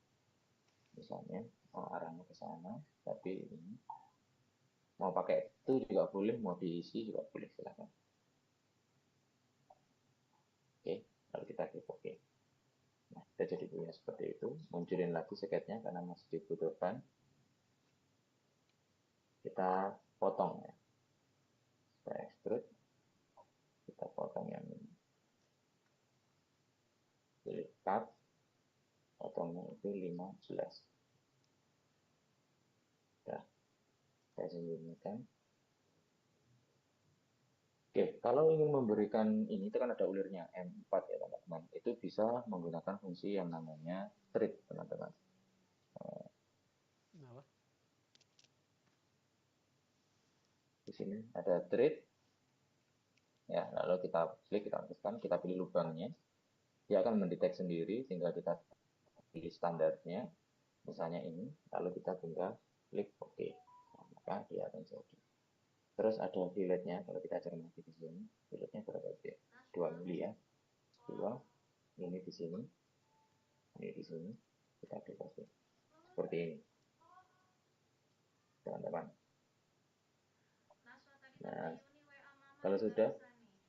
Misalnya, arahnya ke sana, tapi ini. Mau pakai itu juga boleh, mau diisi juga boleh, silahkan. Oke, kalau kita klik OK. Nah, kita jadi punya seperti itu. Munculin lagi sketnya karena masih dibutuhkan. Kita potong ya. Kita extrude. Kita potong yang ini. Pilih cut. Potongnya itu 15. Nah, saya sembunyikan. Oke, kalau ingin memberikan ini, itu kan ada ulirnya M4 ya teman-teman. Itu bisa menggunakan fungsi yang namanya thread teman-teman. Kenapa? Di sini ada thread. Ya, lalu kita klik, kita aktifkan, kita pilih lubangnya. Dia akan mendetek sendiri, tinggal kita pilih standarnya, misalnya ini, lalu kita tinggal klik OK. Nah, maka dia akan jadi. Terus ada filletnya, kalau kita cermati di sini, filletnya berapa ya? 2 mili ya. 2, ini di sini, ini di sini, kita klik OK. Seperti ini, teman-teman. Nah, kalau sudah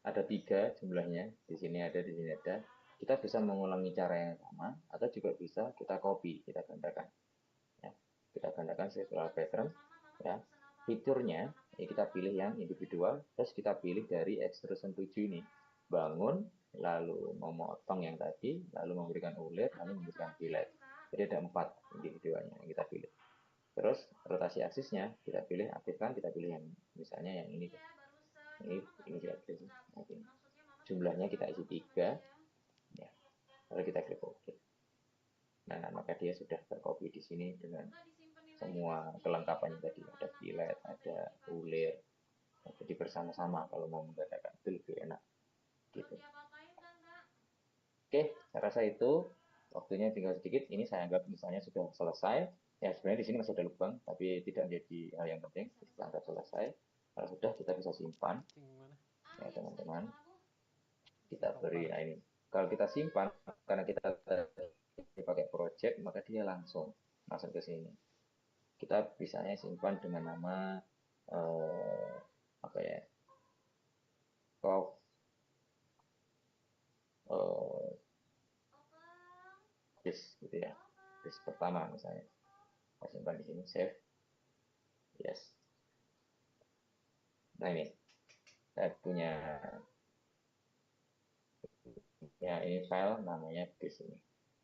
ada 3 jumlahnya, di sini ada, di sini ada, kita bisa mengulangi cara yang sama, atau juga bisa kita copy, kita gandakan. Ya, kita gandakan sesuai pattern. Ya, fiturnya, ya kita pilih yang individual, terus kita pilih dari extrusion 7 ini, bangun, lalu memotong yang tadi, lalu memberikan ulir, lalu memberikan fillet. Jadi ada 4 individualnya yang kita pilih. Terus rotasi aksisnya kita pilih, aktifkan, kita pilih yang misalnya yang ini. Ini kita pilih. Jumlahnya kita isi 3. Ya, lalu kita klik OK. Nah, maka dia sudah tercopy di sini dengan semua kelengkapannya tadi. Ada fillet, ada ulir. Jadi bersama-sama kalau mau menggandakan itu lebih enak. Gitu. Oke, saya rasa itu waktunya tinggal sedikit. Ini saya anggap misalnya sudah selesai. Ya sebenarnya di sini masih ada lubang, tapi tidak menjadi hal yang penting. Kita anggap selesai. Kalau sudah kita bisa simpan. Ya teman-teman. Kita beri ini. Kalau kita simpan, karena kita pakai project, maka dia langsung masuk ke sini. Kita bisanya simpan dengan nama apa ya? Disk gitu ya. Disk pertama misalnya. Kita simpan di sini, save. Yes. Nah ini, saya punya ya ini file namanya disk ini.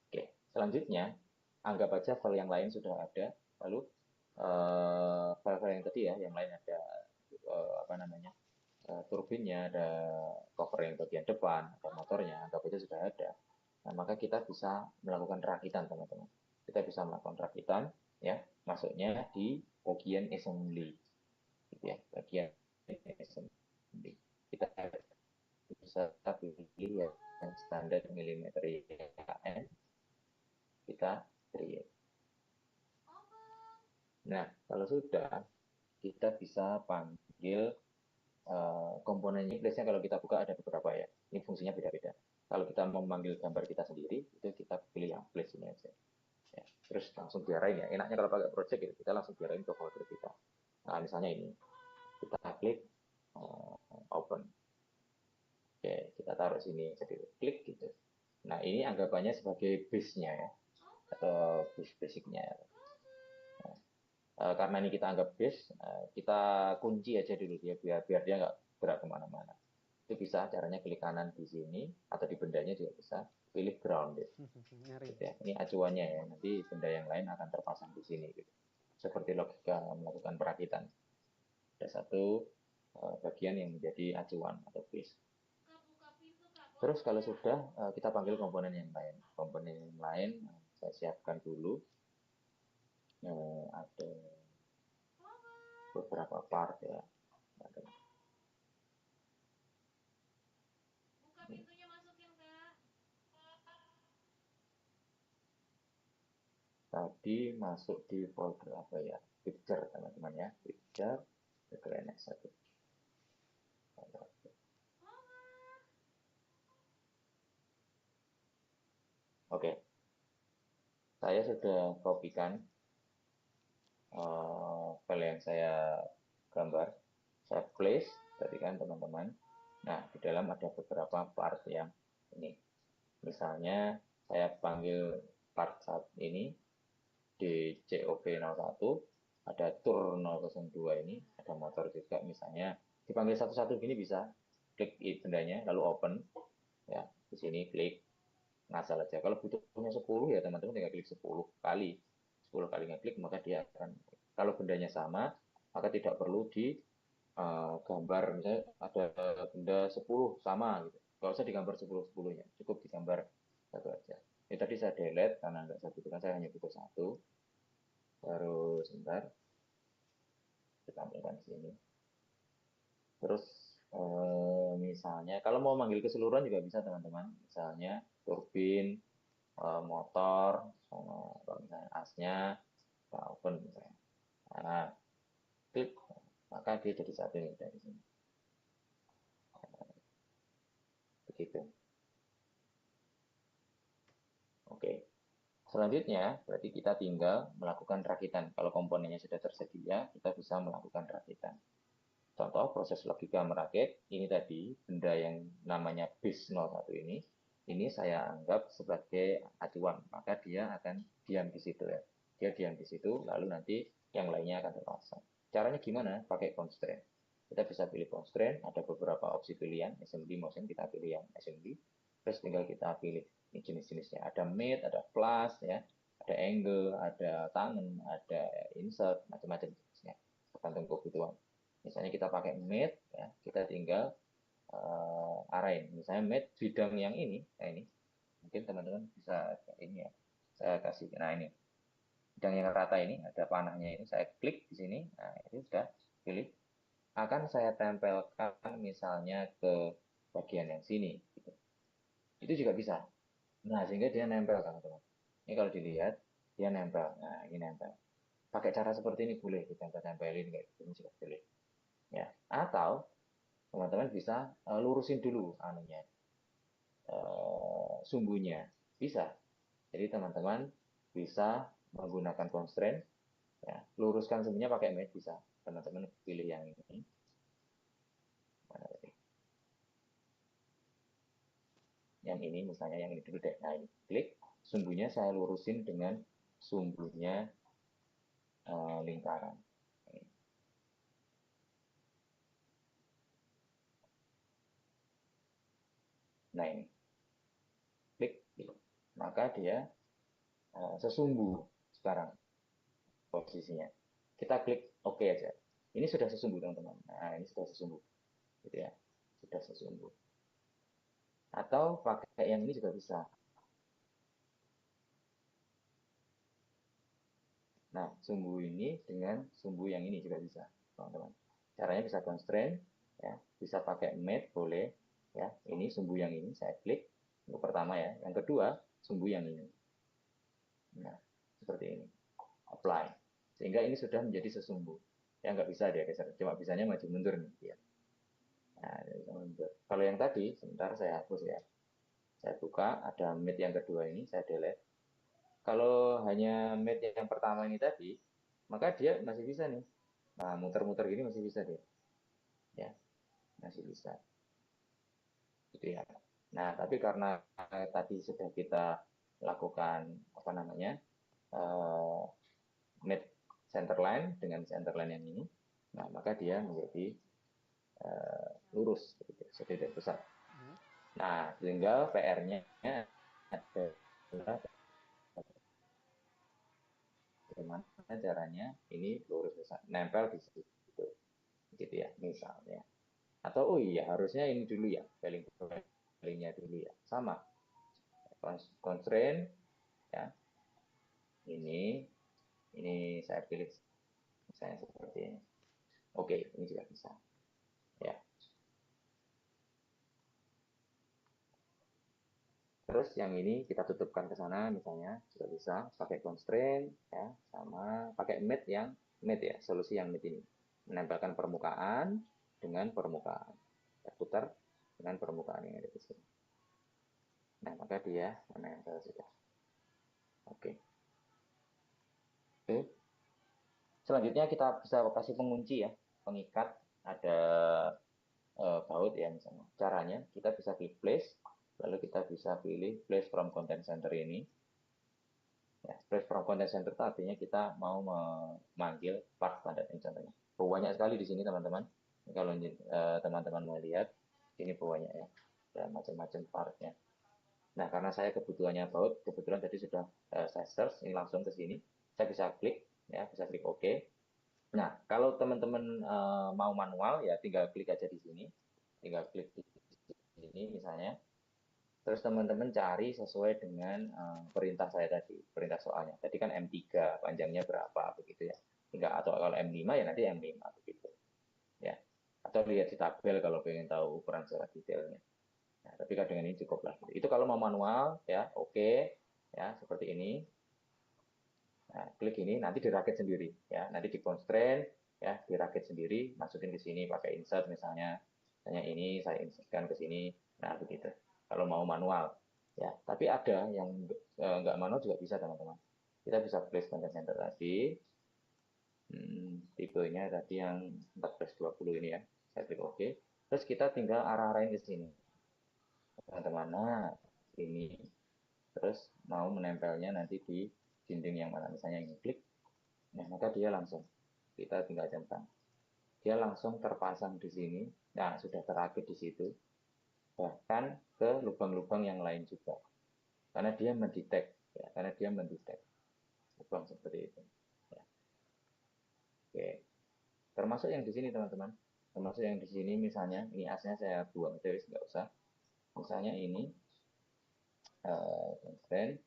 Oke, selanjutnya anggap aja file yang lain sudah ada, lalu file-file yang tadi ya, yang lain ada apa namanya, turbinnya, ada cover yang bagian depan, ada motornya, anggap aja sudah ada. Nah, maka kita bisa melakukan rakitan, teman-teman. Kita bisa melakukan rakitan, ya, masuknya di bagian assembly, gitu ya, bagian assembly. Kita bisa pilih yang standar milimeter IKN, kita create. Nah, kalau sudah, kita bisa panggil komponennya. Biasanya kalau kita buka ada beberapa ya. Ini fungsinya beda-beda. Kalau kita mau memanggil gambar kita sendiri, itu kita pilih yang place ini aja. Ya, terus langsung diarahin ya. Enaknya kalau pakai project gitu, kita langsung diarahin ke folder kita. Nah, misalnya ini. Kita klik open. Oke, kita taruh sini. Jadi klik gitu. Nah, ini anggapannya sebagai base-nya ya. Atau base-basicnya. Karena ini kita anggap base, kita kunci aja dulu dia biar dia nggak gerak kemana-mana. Itu bisa caranya klik kanan di sini atau di bendanya juga bisa pilih grounded. Gitu ya. Ini acuannya ya, nanti benda yang lain akan terpasang di sini. Gitu. Seperti logika melakukan perakitan. Ada satu bagian yang menjadi acuan atau base. Terus kalau sudah, kita panggil komponen yang lain. Komponen yang lain saya siapkan dulu. Ada beberapa part ya. Tadi masuk di folder apa ya? Picture, teman-teman ya. Picture, next satu. Oke. Saya sudah kopikan file yang saya gambar. Saya place, tadi kan teman-teman. Nah, di dalam ada beberapa part yang ini. Misalnya, saya panggil part saat ini di COP01, ada tour 002 ini, ada motor juga misalnya. Dipanggil satu-satu gini bisa. Klik bendanya, lalu open. Ya, di sini klik ngasal aja. Kalau butuhnya 10 ya teman-teman tinggal klik 10 kali. 10 kali ngeklik maka dia akan, kalau bendanya sama, maka tidak perlu di gambar, misalnya ada benda 10 sama gitu. Gak usah digambar 10-10-nya, cukup digambar satu aja. Ini tadi saya delete karena nggak saya butuhkan, saya hanya butuh satu. Baru sebentar, kita tampilkan di sini. Terus misalnya kalau mau manggil keseluruhan juga bisa teman-teman. Misalnya turbin, motor, kalau misalnya asnya, open misalnya. Nah, klik, maka dia jadi satu nih dari sini. Begitu. Oke. Selanjutnya, berarti kita tinggal melakukan rakitan. Kalau komponennya sudah tersedia, kita bisa melakukan rakitan. Contoh proses logika merakit, ini tadi benda yang namanya base 01 ini saya anggap sebagai acuan, maka dia akan diam di situ ya. Dia diam di situ, lalu nanti yang lainnya akan terpasang. Caranya gimana? Pakai constraint. Kita bisa pilih constraint, ada beberapa opsi pilihan, assembly motion, kita pilih yang assembly, terus tinggal kita pilih ini jenis-jenisnya. Ada mate, ada plus, ya, ada angle, ada tangan, ada insert, macam-macam jenisnya, tergantung kebutuhan. Misalnya kita pakai mate, ya, kita tinggal arahin. Misalnya mate bidang yang ini, nah ini, mungkin teman-teman bisa ini ya, saya kasih, nah ini, bidang yang rata ini, ada panahnya ini, saya klik di sini, nah itu sudah pilih. Akan saya tempelkan misalnya ke bagian yang sini, gitu. Itu juga bisa. Nah, sehingga dia nempel, teman-teman. Ini kalau dilihat, dia nempel. Nah, ini nempel. Pakai cara seperti ini boleh, ditempel-tempelin kayak gitu juga boleh. Ya, atau teman-teman bisa lurusin dulu anunya, sumbunya. Bisa. Jadi teman-teman bisa menggunakan constraint, ya, luruskan sumbunya pakai mate bisa. Teman-teman pilih yang ini. Yang ini misalnya, yang ini dulu deh. Nah, ini klik, sumbunya saya lurusin dengan sumbunya lingkaran. Nah, ini klik, maka dia sesumbu sekarang posisinya. Kita klik OK aja. Ini sudah sesumbu teman-teman. Nah, ini sudah sesumbu, gitu ya, sudah sesumbu. Atau pakai yang ini juga bisa. Nah, sumbu ini dengan sumbu yang ini juga bisa, teman-teman. Caranya bisa constraint, ya, bisa pakai mate boleh, ya. Ini sumbu yang ini saya klik untuk pertama ya. Yang kedua sumbu yang ini. Nah, seperti ini. Apply. Sehingga ini sudah menjadi sesumbu. Ya nggak bisa dia geser, cuma bisanya maju mundur nih dia. Nah, kalau yang tadi, sebentar saya hapus ya. Saya buka, ada mate yang kedua ini, saya delete. Kalau hanya mate yang pertama ini tadi, maka dia masih bisa nih. Nah, muter-muter gini masih bisa dia. Ya, masih bisa. Gitu ya. Nah, tapi karena tadi sudah kita lakukan apa namanya? Mate center line dengan center line yang ini. Nah, maka dia menjadi lurus gitu, tidak besar. Nah, tinggal PR-nya adalah bagaimana caranya ini lurus besar, nempel di situ, gitu ya, misalnya. Atau oh iya harusnya ini dulu ya, palingnya dulu ya, sama. Constraint ya, ini saya pilih misalnya seperti ini. Oke, ini juga bisa. Ya. Terus yang ini kita tutupkan ke sana misalnya juga bisa pakai constraint ya, sama pakai mate ya, solusi yang mate ini. Menempelkan permukaan dengan permukaan. Ya, putar dengan permukaan yang ada di sini. Nah, maka dia menempel sudah. Oke. Oke. Selanjutnya kita bisa kasih pengunci ya, pengikat, ada baut ya misalnya. Caranya kita bisa klik place, lalu kita bisa pilih place from content center ini. Ya, place from content center itu artinya kita mau memanggil part standar contohnya. Banyak sekali di sini teman-teman. Kalau teman-teman mau lihat, ini banyak ya, ada macam-macam partnya. Nah, karena saya kebutuhannya baut, kebetulan tadi sudah saya search, ini langsung ke sini. Saya bisa klik, ya, bisa klik OK. Nah, kalau teman-teman mau manual, ya tinggal klik aja di sini. Tinggal klik di sini misalnya. Terus teman-teman cari sesuai dengan perintah saya tadi, perintah soalnya. Tadi kan M3, panjangnya berapa, begitu ya. Tinggal, atau kalau M5 ya nanti M5, begitu. Ya. Atau lihat di tabel kalau pengen tahu ukuran secara detailnya. Nah, tapi dengan ini cukup lah. Itu kalau mau manual, ya oke, ya seperti ini. Nah, klik ini, nanti dirakit sendiri, ya. Nanti di constraint, ya, dirakit sendiri, masukin ke sini pakai insert misalnya. Misalnya ini saya insertkan ke sini. Nah, begitu. Kalau mau manual, ya. Tapi ada yang nggak manual juga bisa, teman-teman. Kita bisa place content center tadi. Tipenya tadi yang 1420 ini ya. Saya klik OK. Terus kita tinggal arah-arahin ke sini. Teman-teman, nah, ini. Terus mau menempelnya nanti di dinding yang mana, misalnya ini klik. Nah, maka dia langsung, kita tinggal centang. Dia langsung terpasang di sini. Nah, sudah terakit di situ. Bahkan ke lubang-lubang yang lain juga. Karena dia mendetek, ya, karena dia mendetek lubang seperti itu. Ya. Oke. Termasuk yang di sini, teman-teman. Termasuk yang di sini misalnya, ini asnya saya buang, terus nggak usah. Misalnya ini, constraint,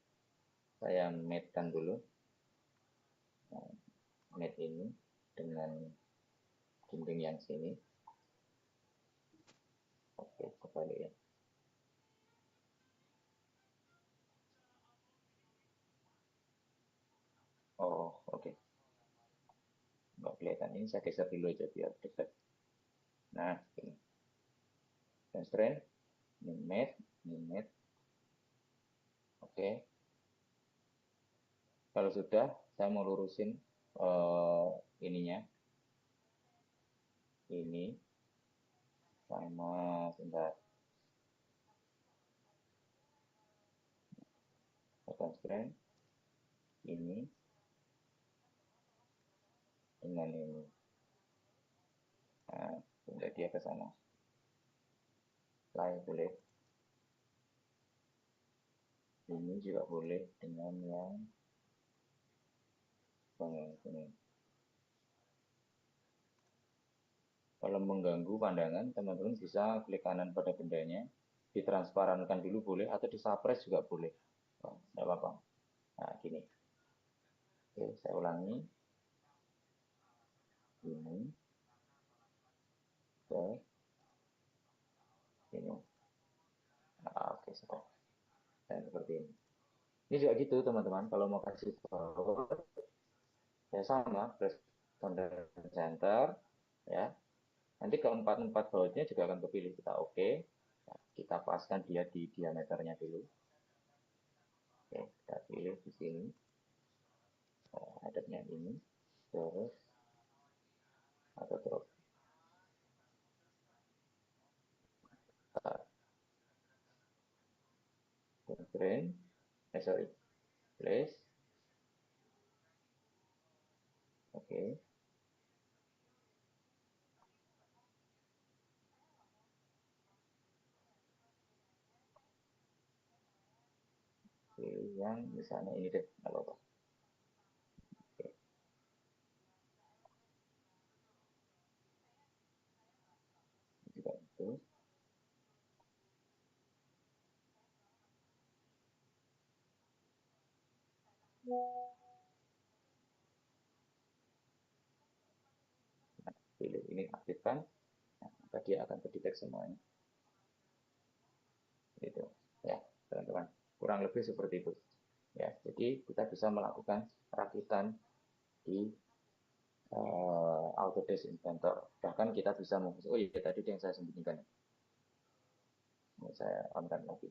saya mate-kan dulu. Nah, mate ini dengan dinding yang sini. Oke, kembali ya. Oh, oke. Nggak kelihatan. Ini saya geser dulu aja biar dekat. Nah, ini. Constraint, ini mate. Oke. Kalau sudah, saya mau lurusin ininya. Ini. Sama, sebentar. Constraint. Ini. Dengan ini. Nah, sudah dia ke sana. Lain boleh. Ini juga boleh dengan yang ini. Kalau mengganggu pandangan, teman-teman bisa klik kanan pada bendanya, ditransparankan dulu boleh, atau disapres juga boleh. Tidak apa-apa. Nah, gini. Oke, saya ulangi. Ini. Oke. Ini. Nah, oke, sudah. Dan seperti ini. Ini juga gitu, teman-teman. Kalau mau kasih forward, ya sama, responder center, ya. Nanti keempat bautnya juga akan kepilih. Kita oke. Nah, kita paskan dia di diameternya dulu. Oke, kita pilih di sini. Headernya ini. Terus, atau drop. Constraint, sorry, place. Oke. Pilih yang misalnya ini deh, nggak apa-apa. Oke. Juga itu. Nah, pilih ini aktifkan, nah, maka dia akan terdetek semuanya. Gitu. Ya, teman-teman. Kurang lebih seperti itu. Ya, jadi kita bisa melakukan rakitan di Autodesk Inventor. Bahkan kita bisa oh iya tadi yang saya sembunyikan. Mau saya on-kan lagi.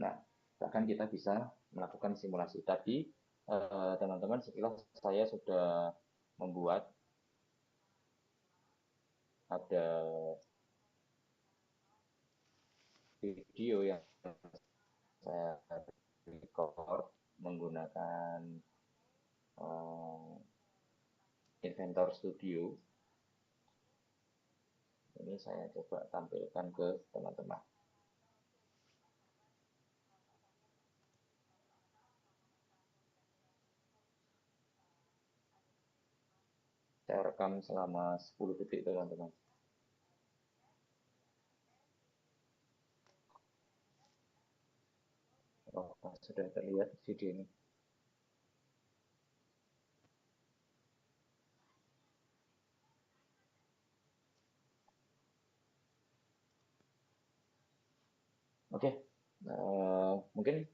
Nah, bahkan kita bisa melakukan simulasi. Tadi teman-teman sekilas saya sudah membuat ada video yang saya record menggunakan Inventor Studio. Ini saya coba tampilkan ke teman-teman. Saya rekam selama 10 detik, teman-teman. Oh, sudah terlihat video ini. Oke, mungkin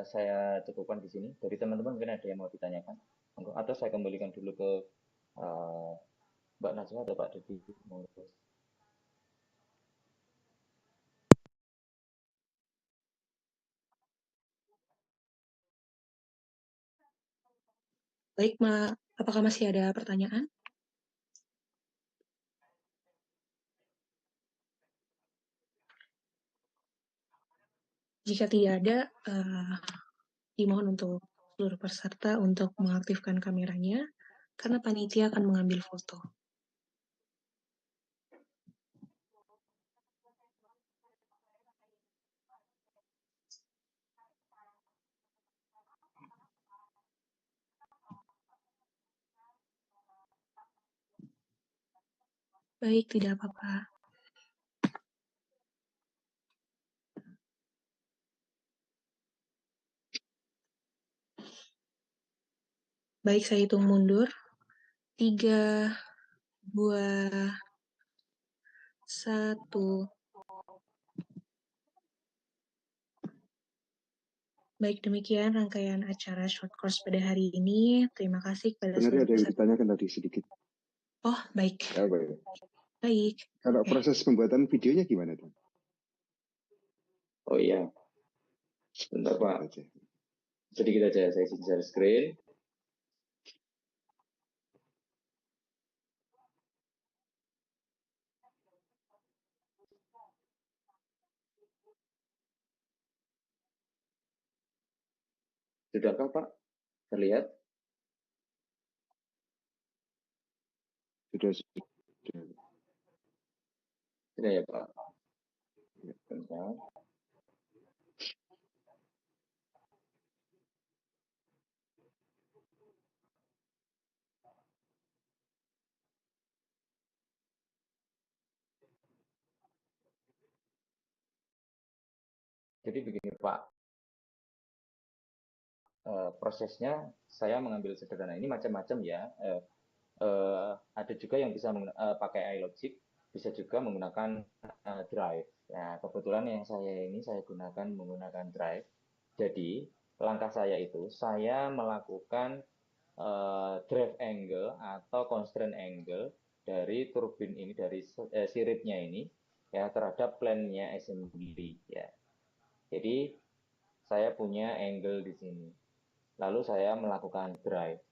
saya cukupkan di sini. Dari teman-teman mungkin ada yang mau ditanyakan, atau saya kembalikan dulu ke Mbak Najwa atau Pak Dedi. Baik, apakah masih ada pertanyaan? Jika tidak ada, dimohon untuk seluruh peserta untuk mengaktifkan kameranya, karena panitia akan mengambil foto. Baik, tidak apa-apa. Baik, saya hitung mundur. 3, 2, 1. Baik, demikian rangkaian acara short course pada hari ini. Terima kasih kepada Sebenarnya ada yang peserta. ditanyakan tadi sedikit. Oh, baik. Ya, baik. Baik. Kalau proses pembuatan videonya gimana, Pak? Oh iya, sebentar Pak. Sedikit aja, saya share screen. Sudahkah Pak? Terlihat? Sudah. Sudah ya Pak? Bentar. Jadi begini Pak, prosesnya saya mengambil sederhana ini macam-macam ya. Ada juga yang bisa pakai iLogic, bisa juga menggunakan Drive. Nah, kebetulan yang saya gunakan menggunakan Drive. Jadi langkah saya itu saya melakukan drive angle atau constraint angle dari turbin ini, dari siripnya ini ya terhadap plane-nya assembly ya. Jadi saya punya angle di sini. Lalu saya melakukan drive.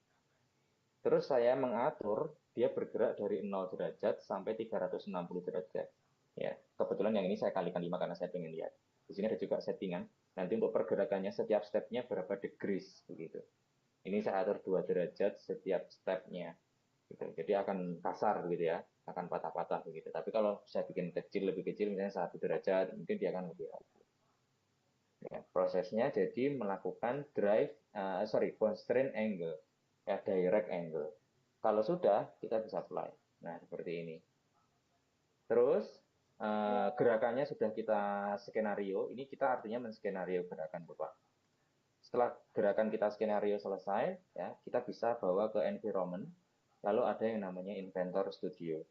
Terus saya mengatur dia bergerak dari 0 derajat sampai 360 derajat. Ya, kebetulan yang ini saya kalikan 5 karena saya ingin lihat. Di sini ada juga settingan. Nanti untuk pergerakannya setiap stepnya berapa degrees begitu. Ini saya atur 2 derajat setiap stepnya. Gitu. Jadi akan kasar begitu ya, akan patah-patah begitu. Tapi kalau saya bikin kecil, lebih kecil, misalnya 1 derajat, mungkin dia akan lebih rapi. Ya, prosesnya jadi melakukan constraint angle, ya direct angle. Kalau sudah, kita bisa apply. Nah, seperti ini. Terus, gerakannya sudah kita skenario, ini kita artinya menskenario gerakan, Bapak. Setelah gerakan kita skenario selesai, ya, kita bisa bawa ke environment, lalu ada yang namanya Inventor Studio.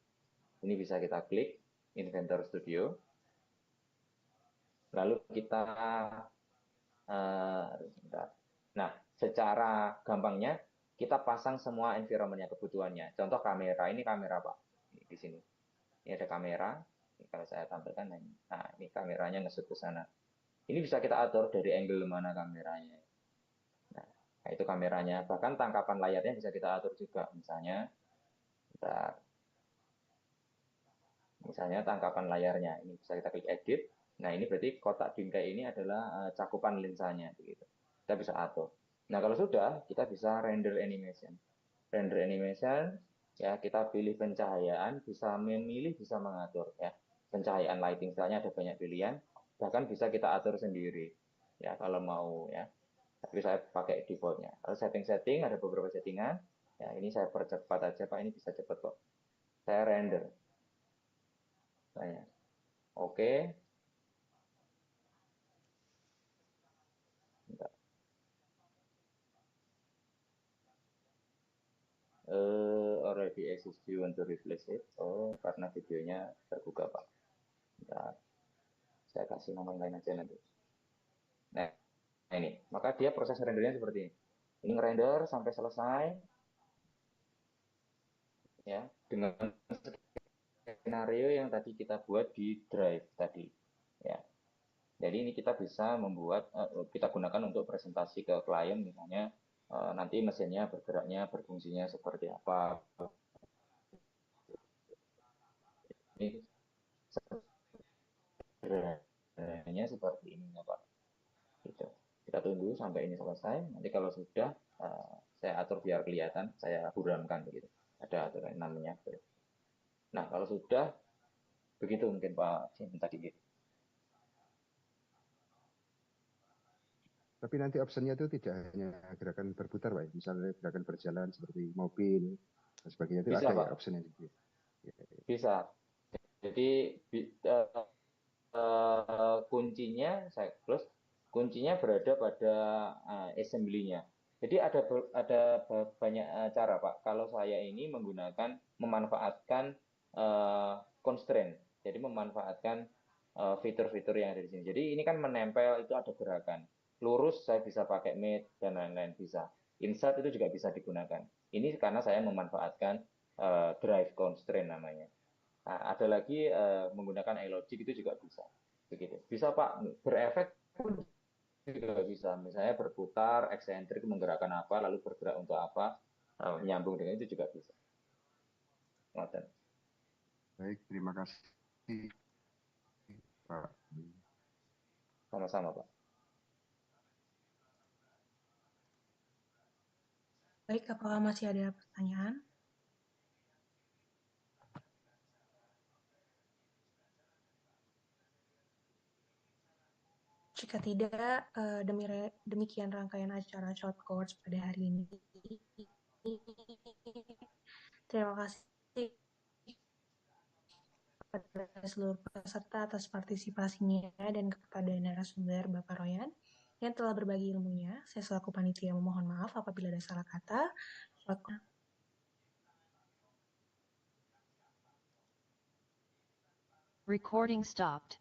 Ini bisa kita klik, Inventor Studio, lalu kita nah, secara gampangnya kita pasang semua environment-nya, kebutuhannya. Contoh kamera, ini kamera Pak, di sini. Ini ada kamera, ini kalau saya tampilkan, nah ini kameranya ngesut ke sana. Ini bisa kita atur dari angle mana kameranya. Nah, itu kameranya. Bahkan tangkapan layarnya bisa kita atur juga. Misalnya tangkapan layarnya, ini bisa kita klik edit. Nah, ini berarti kotak bingkai ini adalah cakupan lensanya. Begitu. Kita bisa atur. Nah, kalau sudah, kita bisa render animation. Render animation, ya kita pilih pencahayaan, bisa memilih, bisa mengatur. Ya, pencahayaan lighting style-nya ada banyak pilihan. Bahkan bisa kita atur sendiri. Ya, kalau mau ya. Tapi saya pakai defaultnya. Kalau setting-setting, ada beberapa settingan. Ya, ini saya percepat aja, Pak. Ini bisa cepat kok. Saya render. Saya. Oke. Already exist, you want to replace it? Oh, karena videonya terbuka, Pak. Bentar. Saya kasih nama yang lain aja nanti. Nah, ini. Maka dia proses rendernya seperti ini. Ini ngerender sampai selesai. Ya, dengan skenario yang tadi kita buat di drive tadi. Ya. Jadi ini kita bisa membuat, kita gunakan untuk presentasi ke klien misalnya, nanti mesinnya bergeraknya, berfungsinya seperti apa. Ini sederhananya seperti ini ya Pak. Gitu. Kita tunggu sampai ini selesai. Nanti kalau sudah, saya atur biar kelihatan, saya buramkan begitu. Ada aturan namanya. Nah kalau sudah, begitu mungkin Pak Jim tadi gitu. Tapi nanti optionnya itu tidak hanya gerakan berputar, Pak. Misalnya gerakan berjalan seperti mobil dan sebagainya itu Bisa ada Pak, ya optionnya gitu. bisa. Jadi kuncinya saya close, kuncinya berada pada assembly-nya. Jadi ada banyak cara Pak. Kalau saya ini memanfaatkan constraint. Jadi memanfaatkan fitur-fitur yang ada di sini. Jadi ini kan menempel itu ada gerakan. Lurus saya bisa pakai mate dan lain-lain bisa. Insert itu juga bisa digunakan. Ini karena saya memanfaatkan drive constraint namanya. Nah, ada lagi menggunakan iLogic itu juga bisa. Begitu. Bisa Pak, berefek pun juga bisa. Misalnya berputar, eksentrik menggerakkan apa, lalu bergerak untuk apa, menyambung dengan itu juga bisa. Baik, terima kasih Pak. Sama-sama Pak. Baik, apakah masih ada pertanyaan? Jika tidak, demikian rangkaian acara short course pada hari ini. Terima kasih kepada seluruh peserta atas partisipasinya dan kepada narasumber Bapak Royan yang telah berbagi ilmunya. Saya selaku panitia memohon maaf apabila ada salah kata. Recording stopped.